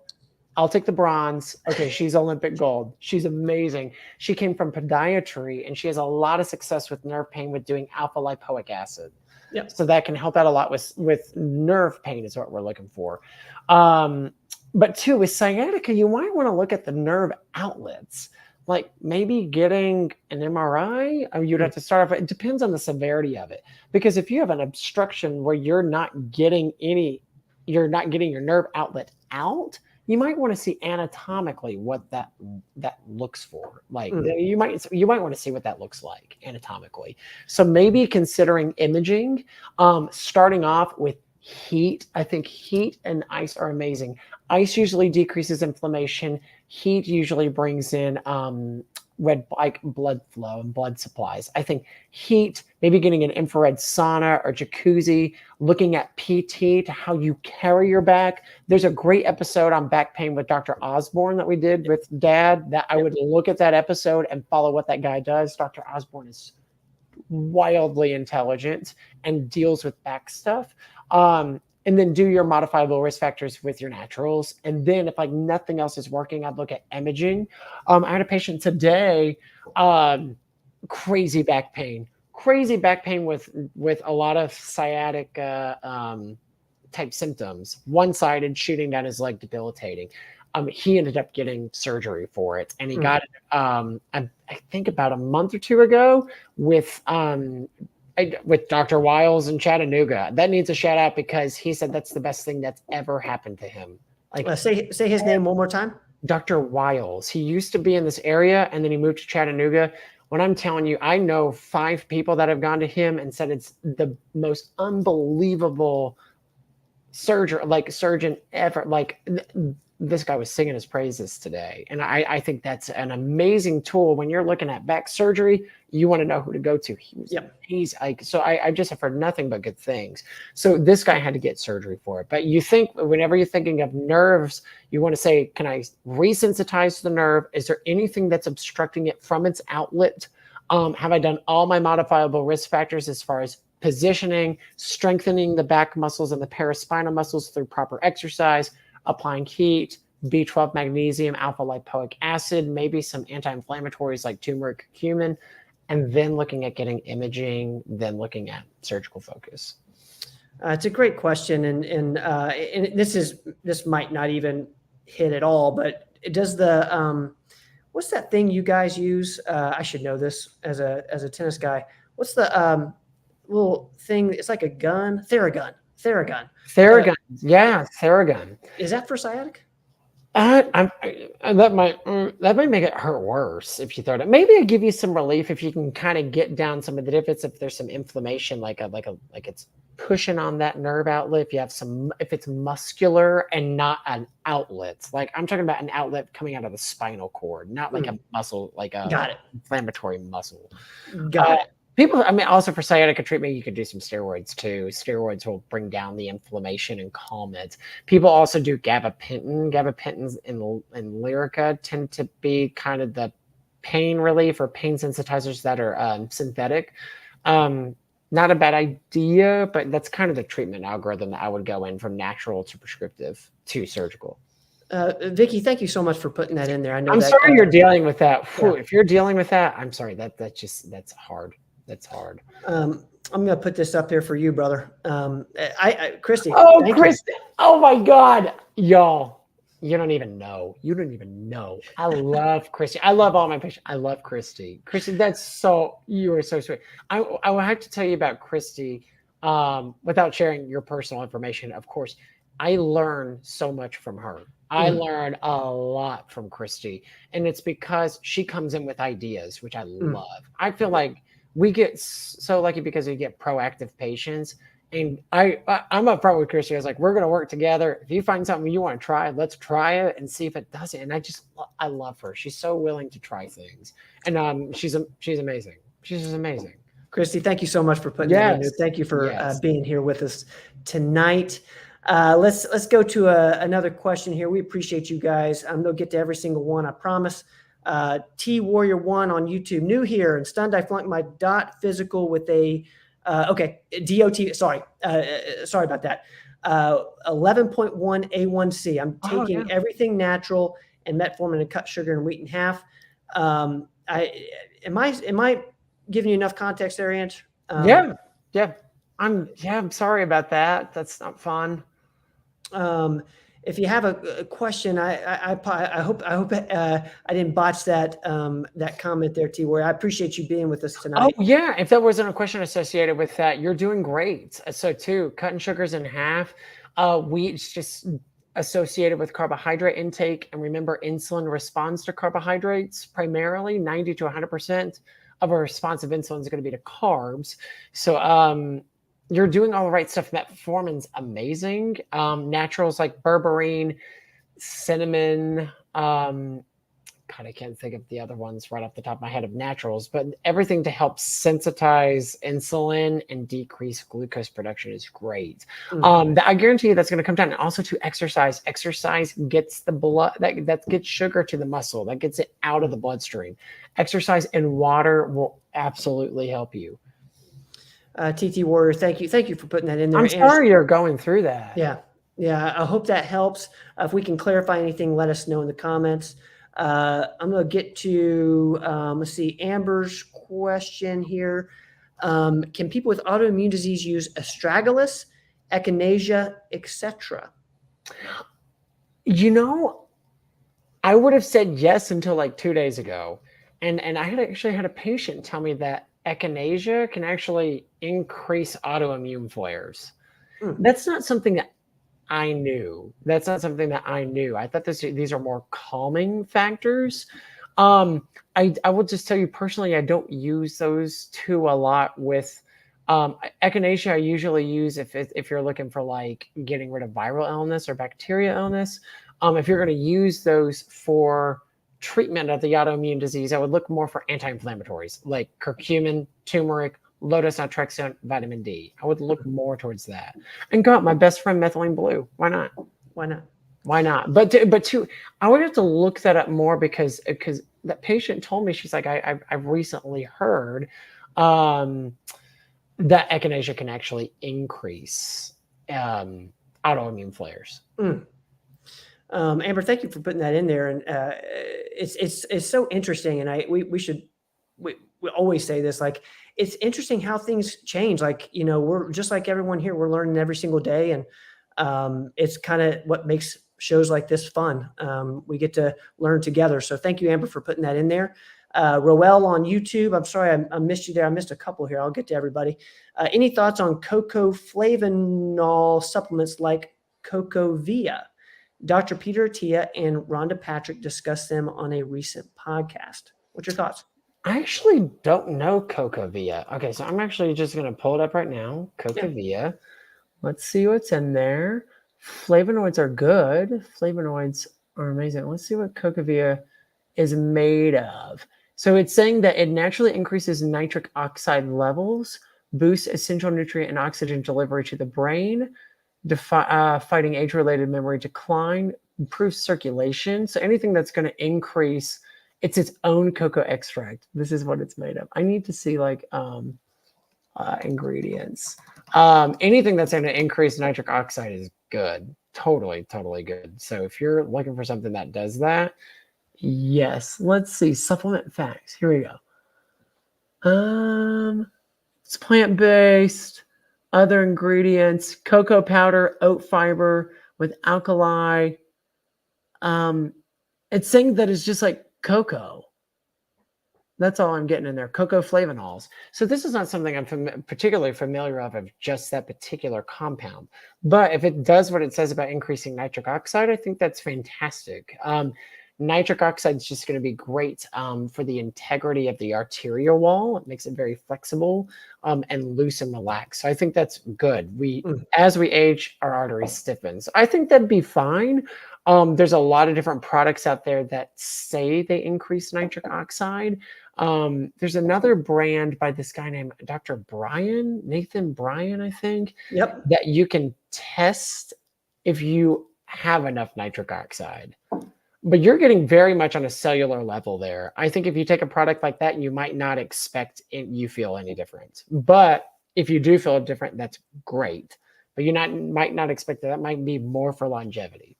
I'll take the bronze. Okay, she's Olympic gold. She's amazing. She came from podiatry, and she has a lot of success with nerve pain with doing alpha lipoic acid. Yep. So that can help out a lot with nerve pain is what we're looking for. But two, with sciatica, you might want to look at the nerve outlets. Like maybe getting an MRI, or you'd have to start off. It depends on the severity of it. Because if you have an obstruction where you're not getting your nerve outlet out, you might want to see anatomically what that looks for. Like Mm. you might want to see what that looks like anatomically. So maybe considering imaging, starting off with heat. I think heat and ice are amazing. Ice usually decreases inflammation. Heat usually brings in red like blood flow and blood supplies. I think heat, maybe getting an infrared sauna or jacuzzi, looking at PT to how you carry your back. There's a great episode on back pain with Dr. Osborne that we did with Dad that I would look at that episode and follow what that guy does. Dr. Osborne is wildly intelligent and deals with back stuff. And then do your modifiable risk factors with your naturals. And then if like nothing else is working, I'd look at imaging. I had a patient today, crazy back pain with a lot of sciatic type symptoms, one-sided, shooting down his leg, debilitating. He ended up getting surgery for it, and he got it. I think about a month or two ago with Dr. Wiles in Chattanooga. That needs a shout out because he said that's the best thing that's ever happened to him. Like say his name one more time. Dr. Wiles. He used to be in this area and then he moved to Chattanooga. When I'm telling you, I know 5 people that have gone to him and said it's the most unbelievable surgeon ever. Like this guy was singing his praises today. And I think that's an amazing tool. When you're looking at back surgery, you want to know who to go to. He's like, so I just have heard nothing but good things. So this guy had to get surgery for it. But you think, whenever you're thinking of nerves, you want to say, can I resensitize the nerve? Is there anything that's obstructing it from its outlet? Have I done all my modifiable risk factors as far as positioning, strengthening the back muscles and the paraspinal muscles through proper exercise, applying heat, B12 magnesium, alpha lipoic acid, maybe some anti-inflammatories like turmeric, curcumin, and then looking at getting imaging, then looking at surgical focus? It's a great question, and this might not even hit at all, but it does the what's that thing you guys use? I should know this as a tennis guy. What's the little thing? It's like a gun, Theragun. Yeah, Theragun. Is that for sciatic? That might make it hurt worse if you throw it. Maybe it'll give you some relief if you can kind of get down some of the difference. If there's some inflammation, like it's pushing on that nerve outlet. If it's muscular and not an outlet, like I'm talking about an outlet coming out of the spinal cord, not like a muscle, like a inflammatory muscle. Got it. People, I mean, also for sciatica treatment, you could do some steroids too. Steroids will bring down the inflammation and calm it. People also do gabapentin. Gabapentins in Lyrica tend to be kind of the pain relief or pain sensitizers that are synthetic. Not a bad idea, but that's kind of the treatment algorithm that I would go in from natural to prescriptive to surgical. Vicky, thank you so much for putting that in there. I know. I'm sorry you're dealing with that. Yeah. If you're dealing with that, I'm sorry. That's hard. That's hard. I'm going to put this up here for you, brother. Christy. Oh, Christy. Oh my God. Y'all, you don't even know. I love Christy. I love all my patients. I love Christy. Christy, you are so sweet. I will have to tell you about Christy without sharing your personal information. Of course, I learn so much from her. I learn a lot from Christy, and it's because she comes in with ideas, which I love. I feel like we get so lucky because we get proactive patients. And I'm upfront with Christy. I was like, we're going to work together. If you find something you want to try, let's try it and see if it does it. And I love her. She's so willing to try things. And she's amazing. She's just amazing. Christy, thank you so much for putting that in there. Thank you for being here with us tonight. Let's go to another question here. We appreciate you guys. They'll get to every single one, I promise. T Warrior 1 on YouTube, new here, and stunned I flunked my DOT physical with a DOT. Sorry about that. 11.1 A1C. I'm taking everything natural and metformin and cut sugar and wheat in half. Am I giving you enough context there, Ange? Yeah. I'm sorry about that. That's not fun. If you have a question, I hope I didn't botch that comment there, T. Where I appreciate you being with us tonight. Oh yeah, if there wasn't a question associated with that, you're doing great. So too, cutting sugars in half. Wheat's just associated with carbohydrate intake. And remember, insulin responds to carbohydrates primarily. 90 to 100% of a response of insulin is going to be to carbs. So you're doing all the right stuff. Metformin's amazing. Naturals like berberine, cinnamon, God, I can't think of the other ones right off the top of my head of naturals, but everything to help sensitize insulin and decrease glucose production is great. I guarantee you that's going to come down. And also to exercise. Exercise gets the blood that gets sugar to the muscle, that gets it out of the bloodstream. Exercise and water will absolutely help you. TT Warrior, thank you for putting that in there. I'm sorry you're going through that. Yeah. I hope that helps. If we can clarify anything, let us know in the comments. I'm going to get to, let's see, Amber's question here. Can people with autoimmune disease use astragalus, echinacea, etc.? You know, I would have said yes until like 2 days ago. And I had actually had a patient tell me that echinacea can actually increase autoimmune flares. That's not something that I knew. That's not something that I knew. I thought these are more calming factors. I will just tell you personally, I don't use those two a lot with echinacea. I usually use if you're looking for like getting rid of viral illness or bacteria illness. If you're going to use those for treatment of the autoimmune disease, I would look more for anti-inflammatories like curcumin, turmeric, low-dose naltrexone, vitamin D. I would look more towards that. And God, my best friend, methylene blue. Why not? Why not? But I would have to look that up more because that patient told me, she's like, I've recently heard that echinacea can actually increase autoimmune flares. Amber, thank you for putting that in there. And it's so interesting. And we always say this, like, it's interesting how things change. Like, we're just like everyone here, we're learning every single day. And it's kind of what makes shows like this fun. We get to learn together. So thank you, Amber, for putting that in there. Roel on YouTube, I'm sorry I missed you there. I missed a couple here. I'll get to everybody. Any thoughts on cocoa flavanol supplements like CocoVia? Dr. Peter Attia and Rhonda Patrick discussed them on a recent podcast. What's your thoughts? I actually don't know CocoVia. Okay, so I'm actually just going to pull it up right now. CocoVia. Yeah. Let's see what's in there. Flavonoids are good. Flavonoids are amazing. Let's see what CocoVia is made of. So it's saying that it naturally increases nitric oxide levels, boosts essential nutrient and oxygen delivery to the brain, fighting age-related memory decline, improves circulation. So anything that's going to increase, it's its own cocoa extract. This is what it's made of. I need to see like ingredients. Anything that's going to increase nitric oxide is good. Totally good. So if you're looking for something that does that, yes. Let's see. Supplement facts. Here we go. It's plant-based. Other ingredients: cocoa powder, oat fiber with alkali. It's saying that it's just like cocoa. That's all I'm getting in there. Cocoa flavanols. So this is not something I'm particularly familiar of just that particular compound. But if it does what it says about increasing nitric oxide, I think that's fantastic. Nitric oxide is just going to be great for the integrity of the arterial wall. It makes it very flexible and loose and relaxed. So I think that's good. As we age, our arteries stiffen. So I think that'd be fine. There's a lot of different products out there that say they increase nitric oxide. There's another brand by this guy named Dr. Nathan Bryan, I think. Yep. That you can test if you have enough nitric oxide. But you're getting very much on a cellular level there. I think if you take a product like that, you might not expect you feel any different. But if you do feel different, that's great. But you might not expect that. That might be more for longevity.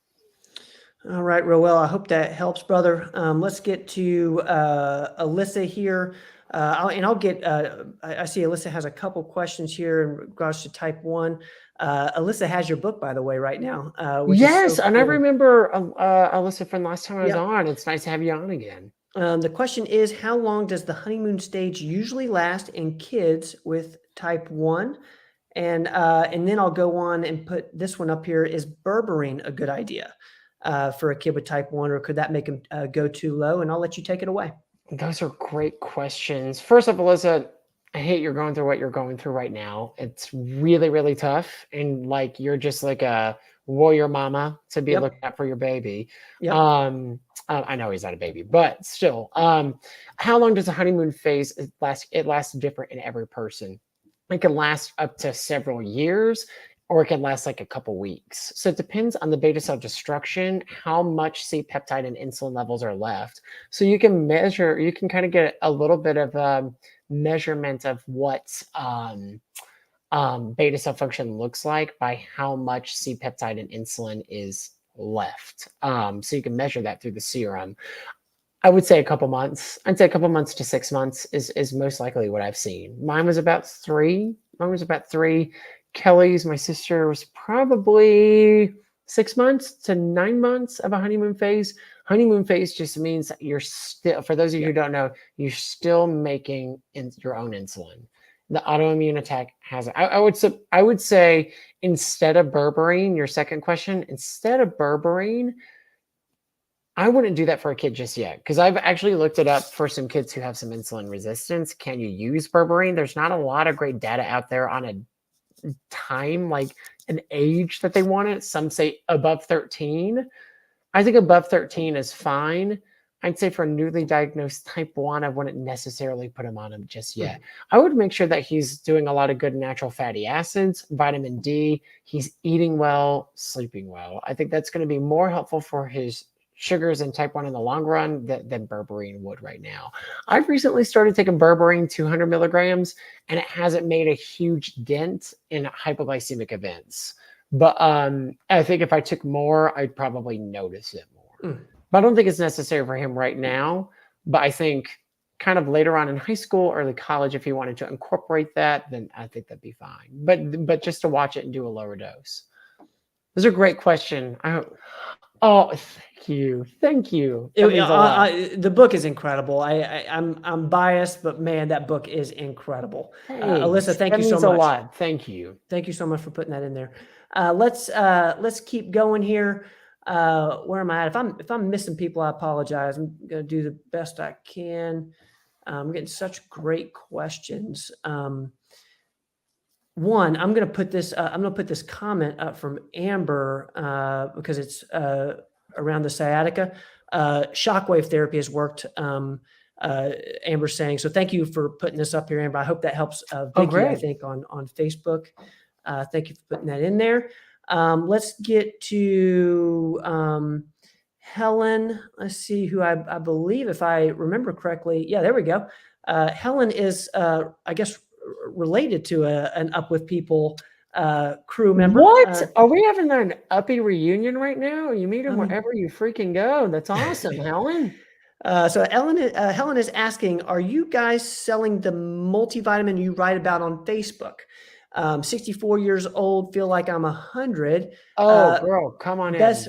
All right, Roel, I hope that helps, brother. Let's get to Alyssa here. I'll get, I see Alyssa has a couple questions here in regards to type 1. Alyssa has your book, by the way, right now. Yes, so and cool. I remember Alyssa from last time I was on. It's nice to have you on again. The question is, how long does the honeymoon stage usually last in kids with type 1? And then I'll go on and put this one up here. Is berberine a good idea for a kid with type 1, or could that make him go too low? And I'll let you take it away. Those are great questions. First of all, Alyssa, I hate you're going through what you're going through right now. It's really, really tough. And like you're just like a warrior mama to be Yep. looking out for your baby. Yep. I know he's not a baby, but still, how long does a honeymoon phase last? It lasts different in every person. It can last up to several years, or it can last like a couple weeks. So it depends on the beta cell destruction, how much C-peptide and insulin levels are left. So you can measure, you can kind of get a little bit of measurement of what beta cell function looks like by how much C-peptide and insulin is left. So you can measure that through the serum. I would say a couple months. I'd say a couple months to 6 months is most likely what I've seen. Mine was about 3. Kelly's, my sister, was probably 6 months to 9 months of a honeymoon phase. Honeymoon phase just means that you're still, for those of you who don't know, you're still making your own insulin. The autoimmune attack has it. I would say instead of berberine, your second question, instead of berberine, I wouldn't do that for a kid just yet, because I've actually looked it up for some kids who have some insulin resistance. Can you use berberine? There's not a lot of great data out there on a time, like an age that they want it. Some say above 13. I think above 13 is fine. I'd say for a newly diagnosed type 1, I wouldn't necessarily put him on him just yet. I would make sure that he's doing a lot of good natural fatty acids, vitamin D, he's eating well, sleeping well. I think that's going to be more helpful for his sugars in type 1 in the long run than berberine would right now. I've recently started taking berberine 200 milligrams, and it hasn't made a huge dent in hypoglycemic events. But I think if I took more, I'd probably notice it more. But I don't think it's necessary for him right now. But I think kind of later on in high school, early college, if he wanted to incorporate that, then I think that'd be fine. But just to watch it and do a lower dose. Those are a great question. Oh, thank you. The book is incredible. I'm biased, but man, that book is incredible. Alyssa, thank you so much. A lot. Thank you. Thank you so much for putting that in there. Let's keep going here. Where am I at? If I'm missing people, I apologize. I'm gonna do the best I can. I'm getting such great questions. One, I'm gonna put this comment up from Amber because it's around the sciatica. Shockwave therapy has worked. Amber's saying, so thank you for putting this up here, Amber. I hope that helps Vicky, I think, on Facebook. Thank you for putting that in there. Let's get to Helen. Let's see who I believe, if I remember correctly. Yeah, there we go. Helen is, I guess, related to an Up With People crew member. What? Are we having an Uppy reunion right now? You meet him wherever you freaking go. That's awesome, Helen. So Helen is asking, are you guys selling the multivitamin you write about on Facebook? 64 years old, feel like I'm 100. Oh, girl, come on in.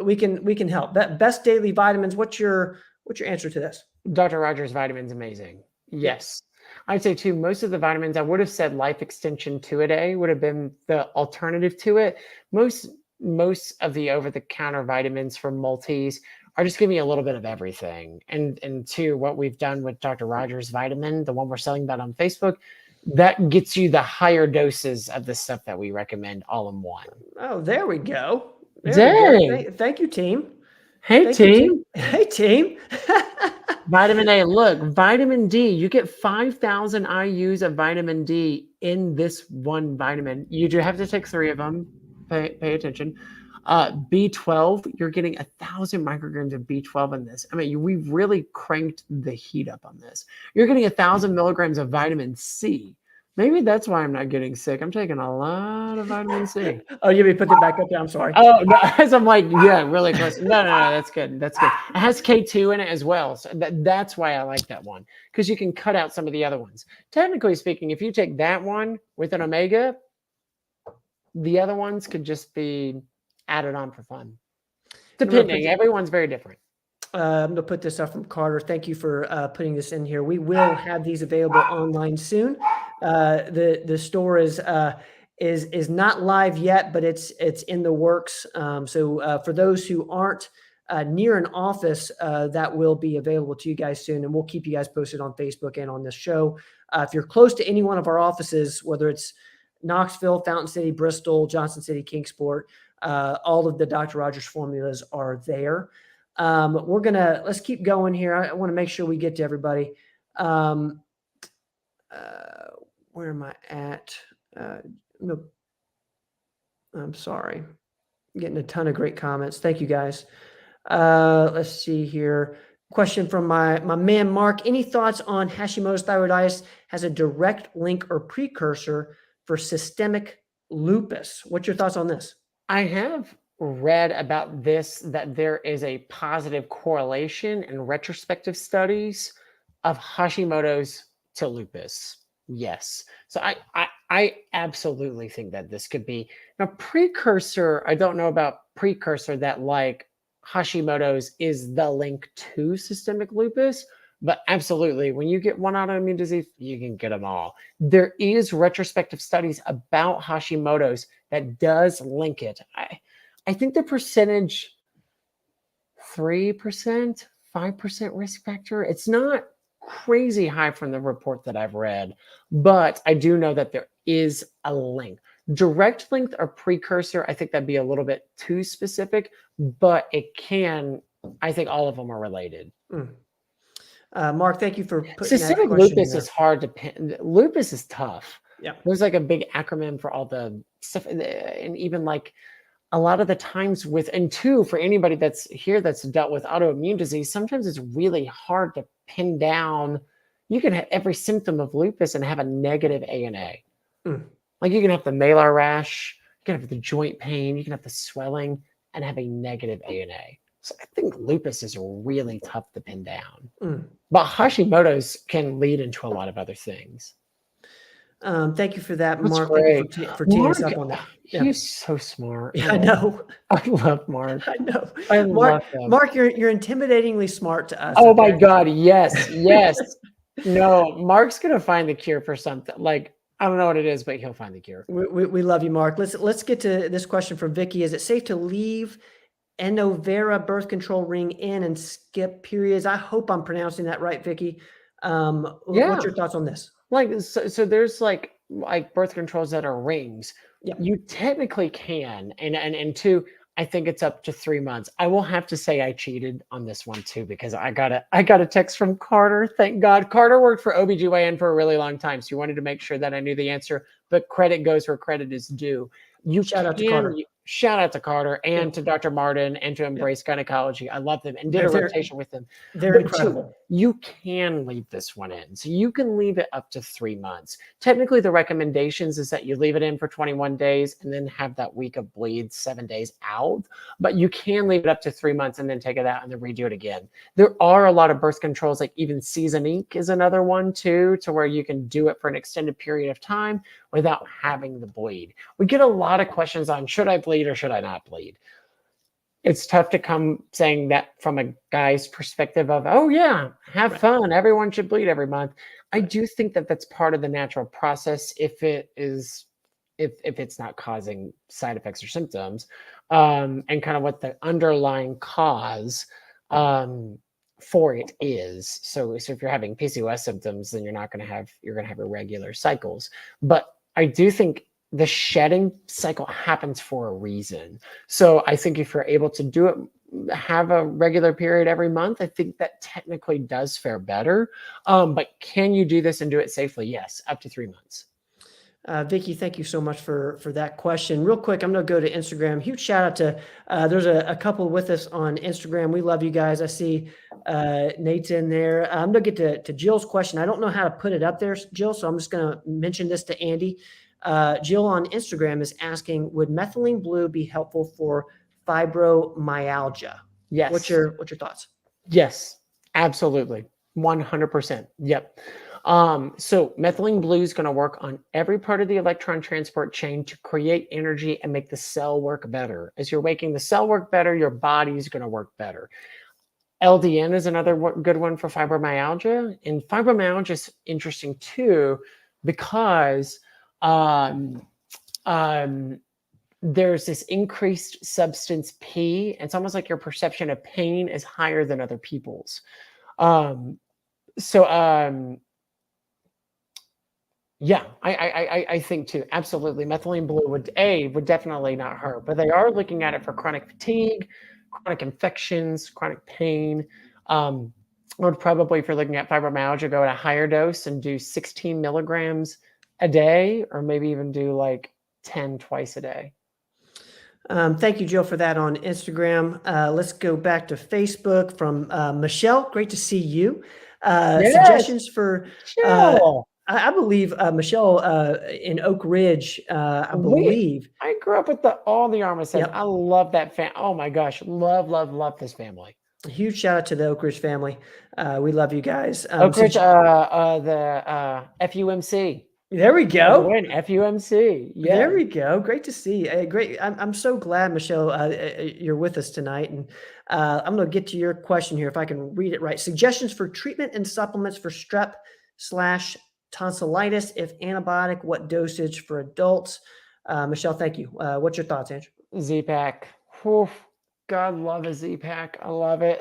We can help. Best daily vitamins. What's your answer to this? Dr. Rogers Vitamins, amazing. Yes. I'd say too, most of the vitamins, I would have said Life Extension 2-A-Day would have been the alternative to it. Most of the over-the-counter vitamins from multis are just giving you a little bit of everything. And two, what we've done with Dr. Rogers Vitamin, the one we're selling that on Facebook, that gets you the higher doses of the stuff that we recommend all in one. Oh, there we go. Dang. Thank you, team. Hey, team. Hey, team. Vitamin A. Look, vitamin D. You get 5,000 IUs of vitamin D in this one vitamin. You do have to take 3 of them. Pay attention. B12, you're getting 1,000 micrograms of B12 in this. I mean, we've really cranked the heat up on this. You're getting 1,000 milligrams of vitamin C. Maybe that's why I'm not getting sick. I'm taking a lot of vitamin C. Oh, you may put it back up there. I'm sorry. Oh, no, as I'm like, yeah, really close. No, that's good. That's good. It has K2 in it as well. So that's why I like that one, because you can cut out some of the other ones. Technically speaking, if you take that one with an omega, the other ones could just be added on for fun. Depending. Everyone's very different. I'm going to put this up from Carter. Thank you for putting this in here. We will have these available online soon. The store is not live yet, but it's in the works. So for those who aren't near an office, that will be available to you guys soon, and we'll keep you guys posted on Facebook and on this show. If you're close to any one of our offices, whether it's Knoxville, Fountain City, Bristol, Johnson City, Kingsport, all of the Dr. Rogers formulas are there. Let's keep going here. I want to make sure we get to everybody. Where am I at? No, I'm sorry. I'm getting a ton of great comments. Thank you guys. Let's see here. Question from my man, Mark. Any thoughts on Hashimoto's thyroiditis has a direct link or precursor for systemic lupus? What's your thoughts on this? I have read about this, that there is a positive correlation in retrospective studies of Hashimoto's to lupus. Yes. So I absolutely think that this could be a precursor. I don't know about precursor that like Hashimoto's is the link to systemic lupus, but absolutely, when you get one autoimmune disease, you can get them all. There is retrospective studies about Hashimoto's that does link it. I think the percentage 3%, 5% risk factor. It's not crazy high from the report that I've read, but I do know that there is a link. Direct link or precursor, I think that'd be a little bit too specific, but it can, I think all of them are related. Mark, thank you for putting systemic that lupus is hard to pin. Lupus is tough. Yeah. There's like a big acronym for all the stuff, and even like a lot of the times for anybody that's here that's dealt with autoimmune disease, sometimes it's really hard to pin down. You can have every symptom of lupus and have a negative ANA. Like you can have the malar rash, you can have the joint pain, you can have the swelling and have a negative ANA. So I think lupus is really tough to pin down. But Hashimoto's can lead into a lot of other things. Thank you for that, That's Mark. great. Thank you for teeing us up on that. He's so smart. I know. I love Mark. I know. I love him. Mark, you're intimidatingly smart to us. Oh my God. Yes. Yes. No, Mark's going to find the cure for something. Like, I don't know what it is, but he'll find the cure. We love you, Mark. Let's get to this question from Vicky. Is it safe to leave Enovera birth control ring in and skip periods? I hope I'm pronouncing that right, Vicky. What's your thoughts on this? Like, so there's like birth controls that are rings. Yep. You technically can, and two, I think it's up to 3 months. I will have to say I cheated on this one too, because I got a text from Carter. Thank God. Carter worked for OBGYN for a really long time, so he wanted to make sure that I knew the answer, but credit goes where credit is due. Shout out to Carter. Shout out to Carter and to Dr. Martin and to Embrace Gynecology. I love them and did a rotation with them. They're incredible. You can leave this one in. So you can leave it up to 3 months. Technically, the recommendations is that you leave it in for 21 days and then have that week of bleeds 7 days out. But you can leave it up to 3 months and then take it out and then redo it again. There are a lot of birth controls, like even Seasonique is another one too, to where you can do it for an extended period of time without having the bleed. We get a lot of questions on, should I bleed or should I not bleed? It's tough to come saying that from a guy's perspective of, oh yeah, have fun. Everyone should bleed every month. I do think that that's part of the natural process if it's not causing side effects or symptoms, and kind of what the underlying cause for it is. So if you're having PCOS symptoms, then you're going to have irregular cycles. But I do think the shedding cycle happens for a reason. So I think if you're able to do it, have a regular period every month, I think that technically does fare better. But can you do this and do it safely? Yes, up to 3 months. Vicky, thank you so much for that question. Real quick, I'm going to go to Instagram. Huge shout out to, there's a couple with us on Instagram. We love you guys. I see Nate's in there. I'm going to get to Jill's question. I don't know how to put it up there, Jill, so I'm just going to mention this to Andy. Jill on Instagram is asking, would methylene blue be helpful for fibromyalgia? Yes. What's your thoughts? Yes, absolutely. 100%. Yep. So methylene blue is going to work on every part of the electron transport chain to create energy and make the cell work better. As you're making the cell work better, your body is going to work better. LDN is another good one for fibromyalgia, and fibromyalgia is interesting too because um, um, there's this increased substance P. It's almost like your perception of pain is higher than other people's. Um, so yeah, I think too. Absolutely, methylene blue would definitely not hurt, but they are looking at it for chronic fatigue, chronic infections, chronic pain. I would probably, if you're looking at fibromyalgia, go at a higher dose and do 16 milligrams a day, or maybe even do like 10 twice a day. Thank you, Joe, for that on Instagram. Let's go back to Facebook from Michelle. Great to see you. Yes, Suggestions for, chill. I believe, Michelle in Oak Ridge, I believe. I grew up with all the Armistead. Yep. I love that fan. Oh my gosh, love this family. A huge shout out to the Oak Ridge family. We love you guys. Oak Ridge, the FUMC. There we go. Win FUMC. Yeah. There we go. Great to see. Great. I'm so glad, Michelle, you're with us tonight. And I'm going to get to your question here if I can read it right. Suggestions for treatment and supplements for strep/tonsillitis. If antibiotic, what dosage for adults? Michelle, thank you. What's your thoughts, Andrew? Z-Pak. God love a Z-Pak. I love it.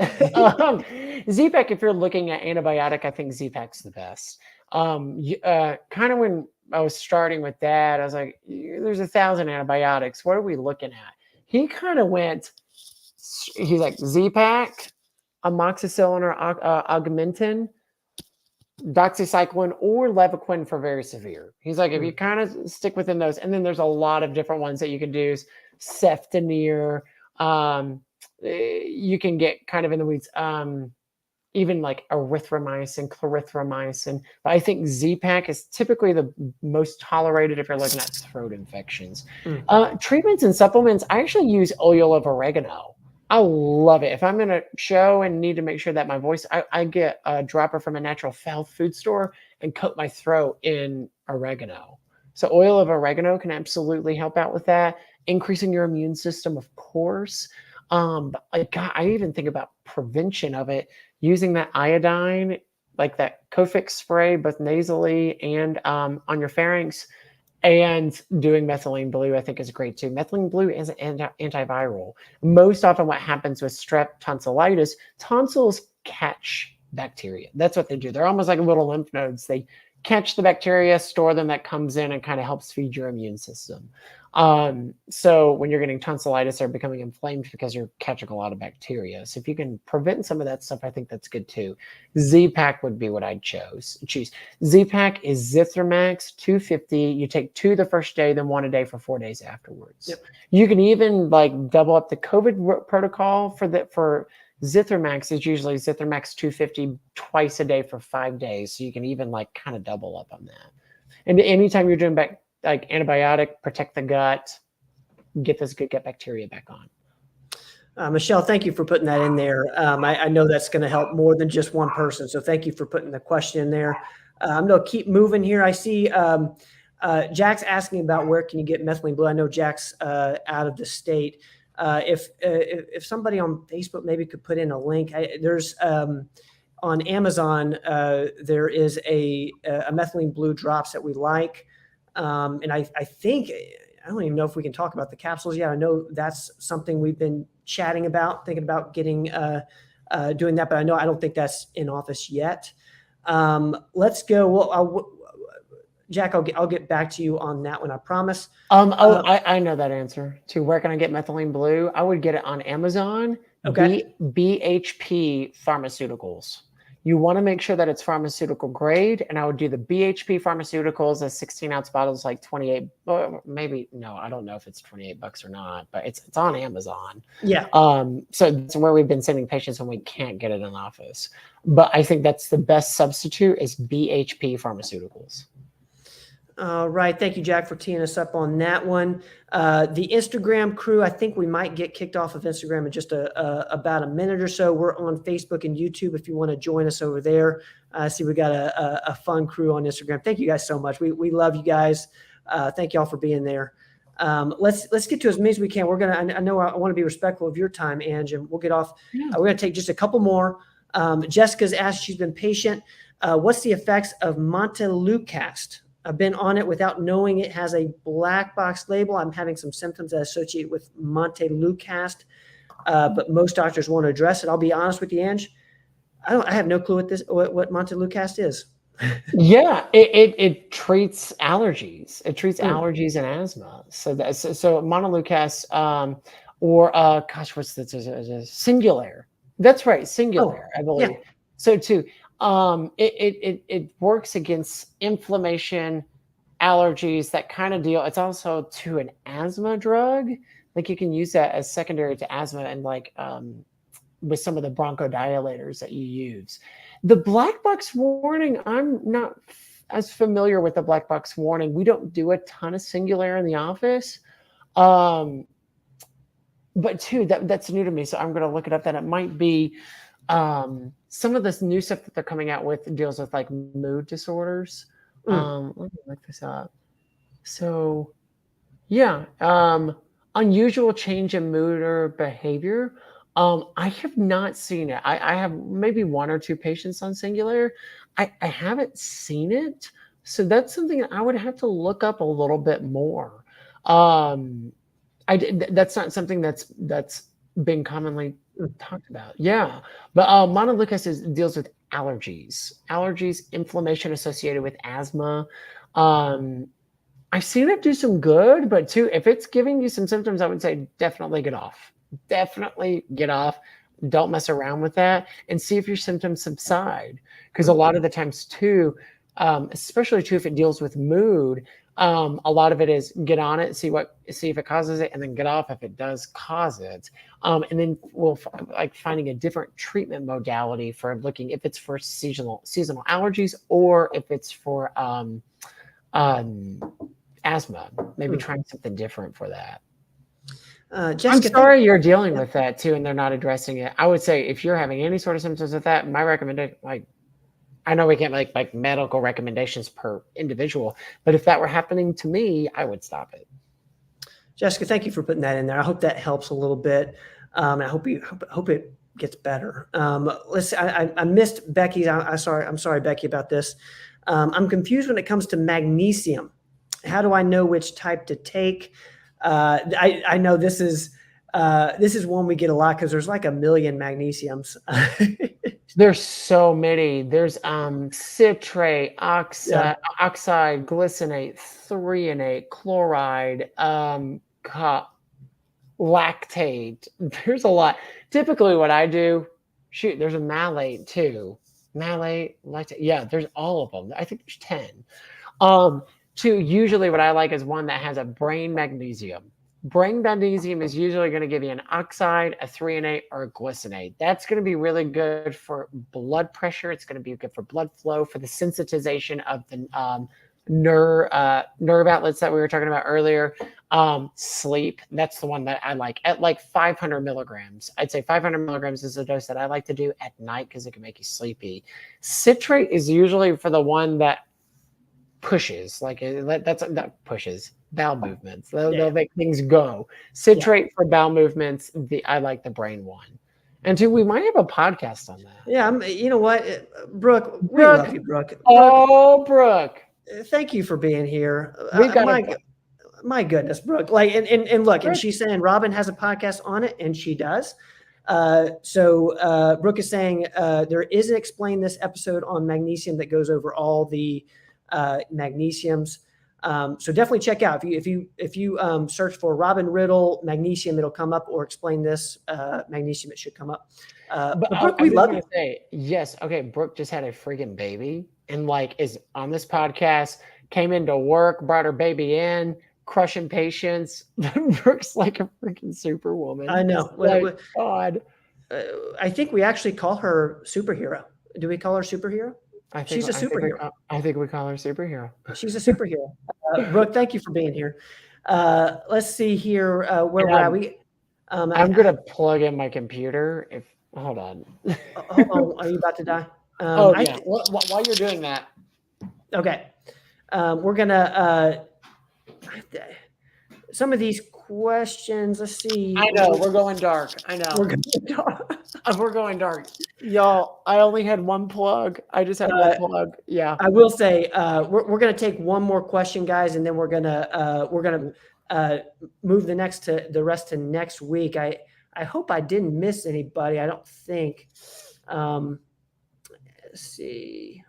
Z-Pak, if you're looking at antibiotic, I think Z-Pak's the best. Kind of when I was starting with that, I was like, there's 1,000 antibiotics. What are we looking at? He kind of went, he's like Z-Pak, amoxicillin or augmentin, doxycycline, or Levaquin for very severe. He's like, if you kind of stick within those, and then there's a lot of different ones that you can do, Ceftonir. You can get kind of in the weeds, even like erythromycin, clarithromycin. But I think Z-Pak is typically the most tolerated if you're looking at throat infections. Treatments and supplements, I actually use oil of oregano. I love it. If I'm in a show and need to make sure that my voice, I get a dropper from a natural health food store and coat my throat in oregano. So oil of oregano can absolutely help out with that. Increasing your immune system, of course. But I even think about prevention of it, using that iodine, like that Cofix spray, both nasally and on your pharynx, and doing methylene blue, I think is great too. Methylene blue is an antiviral. Most often what happens with strep tonsillitis, tonsils catch bacteria. That's what they do. They're almost like little lymph nodes. They catch the bacteria, store them, that comes in and kind of helps feed your immune system. So when you're getting tonsillitis, they're becoming inflamed because you're catching a lot of bacteria. So if you can prevent some of that stuff, I think that's good too. Z-Pak would be what I'd choose. Z-Pak is Zithromax 250. You take 2 the first day, then 1 a day for 4 days afterwards. Yep. You can even like double up the COVID protocol for Zithromax is usually Zithromax 250 twice a day for 5 days. So you can even like kind of double up on that. And anytime you're doing like antibiotic, protect the gut, get this good gut bacteria back on. Michelle, thank you for putting that in there. I know that's going to help more than just one person. So thank you for putting the question in there. I'm going to keep moving here. I see Jack's asking about where can you get methylene blue. I know Jack's out of the state. If somebody on Facebook maybe could put in a link, there's on Amazon, there is a methylene blue drops that we like. And I think, I don't even know if we can talk about the capsules yet. I know that's something we've been chatting about, thinking about getting, doing that, but I don't think that's in office yet. Let's go. Well, Jack, I'll get back to you on that one. I promise. I know that answer to where can I get methylene blue? I would get it on Amazon. Okay. BHP Pharmaceuticals. You want to make sure that it's pharmaceutical grade, and I would do the BHP Pharmaceuticals as 16-ounce bottles, like 28. Maybe no, I don't know if it's $28 or not, but it's on Amazon. Yeah. So that's where we've been sending patients when we can't get it in office. But I think that's the best substitute is BHP Pharmaceuticals. All right. Thank you, Jack, for teeing us up on that one. The Instagram crew, I think we might get kicked off of Instagram in just about a minute or so. We're on Facebook and YouTube if you want to join us over there. See, we got a fun crew on Instagram. Thank you guys so much. We love you guys. Thank y'all for being there. Let's get to as many as we can. We're gonna. I know I want to be respectful of your time, Ange, and we'll get off. Yeah. We're gonna take just a couple more. Jessica's asked. She's been patient. What's the effects of Montelukast? I've been on it without knowing it has a black box label. I'm having some symptoms that associate with Montelukast, but most doctors won't address it. I'll be honest with you, Ange. I have no clue what Montelukast is. Yeah, it treats allergies. It treats allergies and asthma. So Montelukast, or gosh, what's this? Singulair. That's right, Singulair, I believe. Yeah. So too, it works against inflammation, allergies, that kind of deal. It's also to an asthma drug. Like you can use that as secondary to asthma, and like with some of the bronchodilators that you use. The black box warning, I'm not as familiar with the black box warning. We don't do a ton of Singulair in the office. But too, that's new to me. So I'm going to look it up. That it might be some of this new stuff that they're coming out with deals with like mood disorders. Let me look this up. So yeah, unusual change in mood or behavior. I have not seen it. I have maybe one or two patients on Singulair. I haven't seen it. So that's something I would have to look up a little bit more. That's not something that's been commonly talked about. Yeah. But Montelukast deals with allergies, inflammation associated with asthma. I've seen it do some good, but too, if it's giving you some symptoms, I would say definitely get off. Definitely get off. Don't mess around with that, and see if your symptoms subside. Because a lot of the times too, especially too if it deals with mood, a lot of it is get on it, see if it causes it, and then get off if it does cause it. And then we'll finding a different treatment modality for looking if it's for seasonal allergies or if it's for asthma. Maybe trying something different for that. Jessica, I'm sorry you're dealing with that too, and they're not addressing it. I would say if you're having any sort of symptoms with that, my recommendation, I know we can't make like medical recommendations per individual, but if that were happening to me, I would stop it. Jessica, thank you for putting that in there. I hope that helps a little bit. I hope it gets better. Listen, I missed Becky's. I'm sorry, Becky, about this. I'm confused when it comes to magnesium. How do I know which type to take? I know this is one we get a lot because there's like a million magnesiums. There's so many. There's citrate, oxide, glycinate, threonate, chloride, lactate. There's a lot. Typically what I do, there's a malate too. Malate, lactate. Yeah, there's all of them. I think there's 10. Usually what I like is one that has a brain magnesium. Brain magnesium is usually going to give you an oxide, a threonate, or a glycinate. That's going to be really good for blood pressure. It's going to be good for blood flow, for the sensitization of the nerve outlets that we were talking about earlier. Sleep, that's the one that I like at like 500 milligrams. I'd say 500 milligrams is the dose that I like to do at night because it can make you sleepy. Citrate is usually for the one that pushes, that pushes bowel movements. They'll make things go. Citrate for bowel movements. I like the brain one. And we might have a podcast on that. Yeah, you know what, Brooke, we love you, Brooke. Brooke, thank you for being here. My goodness, Brooke. And look, and she's saying Robin has a podcast on it, and she does. So Brooke is saying there is an Explain This episode on magnesium that goes over all the magnesiums. So definitely check out if you search for Robin Riddle magnesium, it'll come up, or Explain This magnesium, it should come up. But Brooke, we love you. Yes. Okay. Brooke just had a freaking baby and is on this podcast, came into work, brought her baby in, crushing patients. Brooke's like a freaking superwoman. I know. God. I think we actually call her superhero. Do we call her superhero? She's a superhero. I think we call her superhero. She's a superhero. Brooke, thank you for being here. Let's see here where we're at. I'm going to plug in my computer. Hold on. Hold on. Are you about to die? Yeah. While you're doing that. Okay. We're going to some of these questions. Let's see. I know we're going dark. I know We're gonna we're going dark, y'all. I only had one plug. I just had one plug. Yeah. I will say we're going to take one more question, guys, and then we're gonna move the rest to next week. I hope I didn't miss anybody. I don't think. Let's see,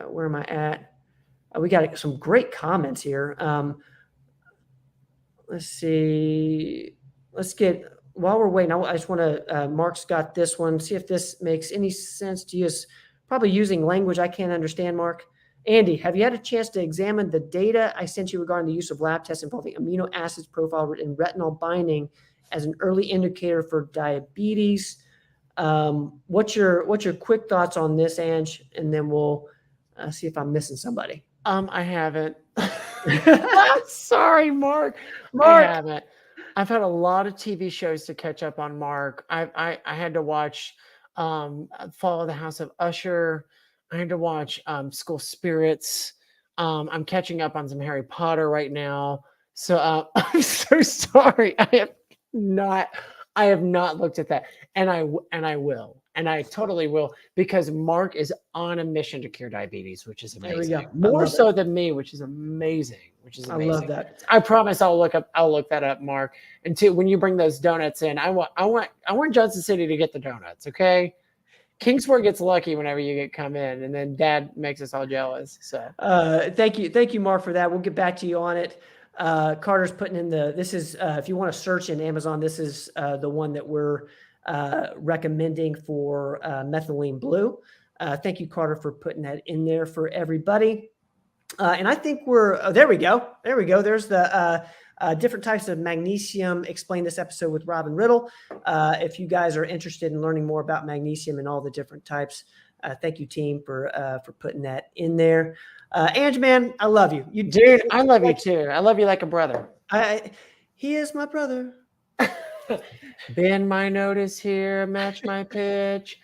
where am I at? We got some great comments here. Let's see. Let's get, while we're waiting, I just want to, Mark's got this one. See if this makes any sense to you. It's probably using language I can't understand, Mark. Andy, have you had a chance to examine the data I sent you regarding the use of lab tests involving amino acids profile and retinol binding as an early indicator for diabetes? What's your quick thoughts on this, Ange? And then we'll see if I'm missing somebody. I haven't. Sorry, Mark. Mark. I haven't. I've had a lot of TV shows to catch up on, Mark. I had to watch Fall of the House of Usher. I had to watch School Spirits. I'm catching up on some Harry Potter right now. So I'm so sorry. I have not looked at that, and I will, and I totally will, because Mark is on a mission to cure diabetes, which is amazing. There we go. More so than me, which is amazing. I love that. I promise I'll look that up, Mark. And two, when you bring those donuts in, I want Johnson City to get the donuts. Okay. Kingsport gets lucky whenever you come in, and then Dad makes us all jealous. So thank you, Mark, for that. We'll get back to you on it. Carter's putting in this is if you want to search in Amazon, this is the one that we're recommending for methylene blue. Thank you, Carter, for putting that in there for everybody. And I think there we go. There's the different types of magnesium. Explain this episode with Robin Riddle. If you guys are interested in learning more about magnesium and all the different types, thank you, team, for putting that in there. Ange, man, I love you. Dude, I love you too. I love you like a brother. He is my brother. Bend my notice here, match my pitch.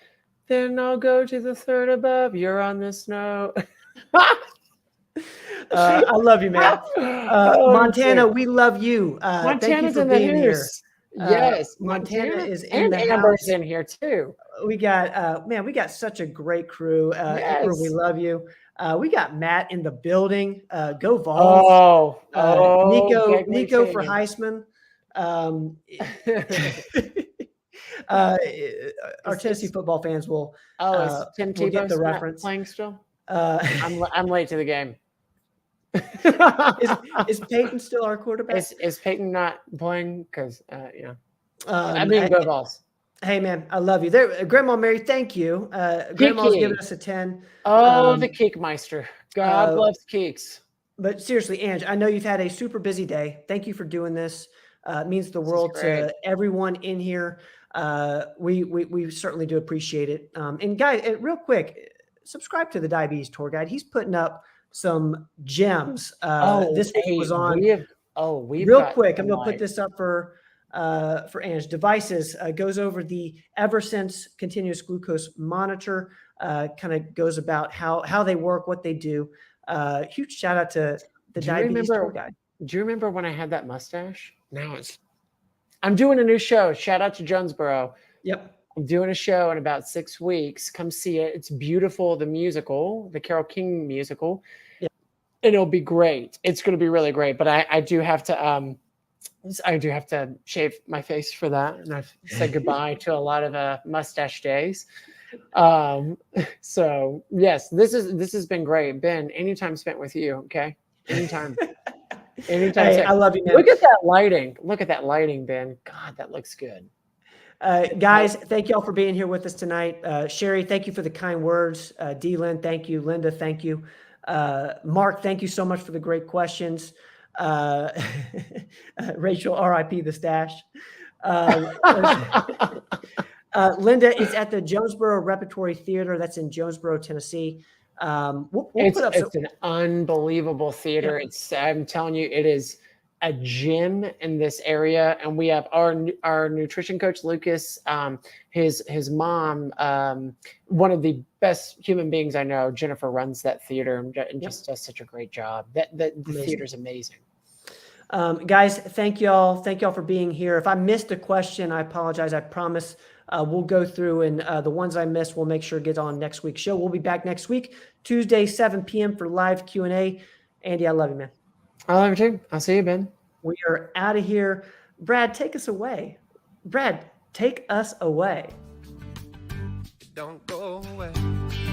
Then I'll go to the third above. You're on this note. I love you, man. Montana, we love you. Thank you for being here. Yes, Montana is in the Amber's house. in here too. We got we got such a great crew. Amber, we love you. We got Matt in the building. Go Vols. Nico for Heisman. Our Tennessee football fans will. Is Tim Tebow get the reference. Playing still? I'm late to the game. Is Peyton still our quarterback? Is Peyton not playing? Because yeah. Go Vols. Hey man, I love you. There, Grandma Mary, thank you. Grandma's giving us a 10. The Keekmeister. God loves Keeks. But seriously, Ange, I know you've had a super busy day. Thank you for doing this. It means the world to everyone in here. We certainly do appreciate it. And guys, real quick, subscribe to the Diabetes Tour Guide. He's putting up some gems. This week was on. Real quick, I'm going to put this up for Ange. Devices goes over the Eversense continuous glucose monitor. Kind of goes about how they work, what they do. Huge shout out to the Diabetes Tour Guide. Do you remember when I had that mustache? Now I'm doing a new show. Shout out to Jonesboro. Yep. I'm doing a show in about 6 weeks. Come see it. It's beautiful. The musical, the Carole King musical. Yep. And it'll be great. It's going to be really great. But I do have to shave my face for that. And I've said goodbye to a lot of mustache days. So yes, this has been great. Ben, anytime spent with you. Okay. Anytime. Hey, I love you, man. Look at that lighting, Ben. God, that looks good. Guys, thank you all for being here with us tonight. Sherry, thank you for the kind words. D-Lynn, thank you. Linda, thank you. Mark, thank you so much for the great questions. Rachel, RIP the stash. Linda is at the Jonesboro Repertory Theater. That's in Jonesboro, Tennessee. It's an unbelievable theater. Yeah. I'm telling you, it is a gym in this area, and we have our nutrition coach Lucas, his mom, one of the best human beings I know. Jennifer runs that theater and just does such a great job. The theater's amazing. Guys, thank y'all. Thank y'all for being here. If I missed a question, I apologize. I promise we'll go through, and the ones I missed, we'll make sure to get on next week's show. We'll be back next week, Tuesday, 7 p.m. for live Q&A. Andy, I love you, man. I love you too. I'll see you, Ben. We are out of here. Brad, take us away. Brad, take us away. Don't go away.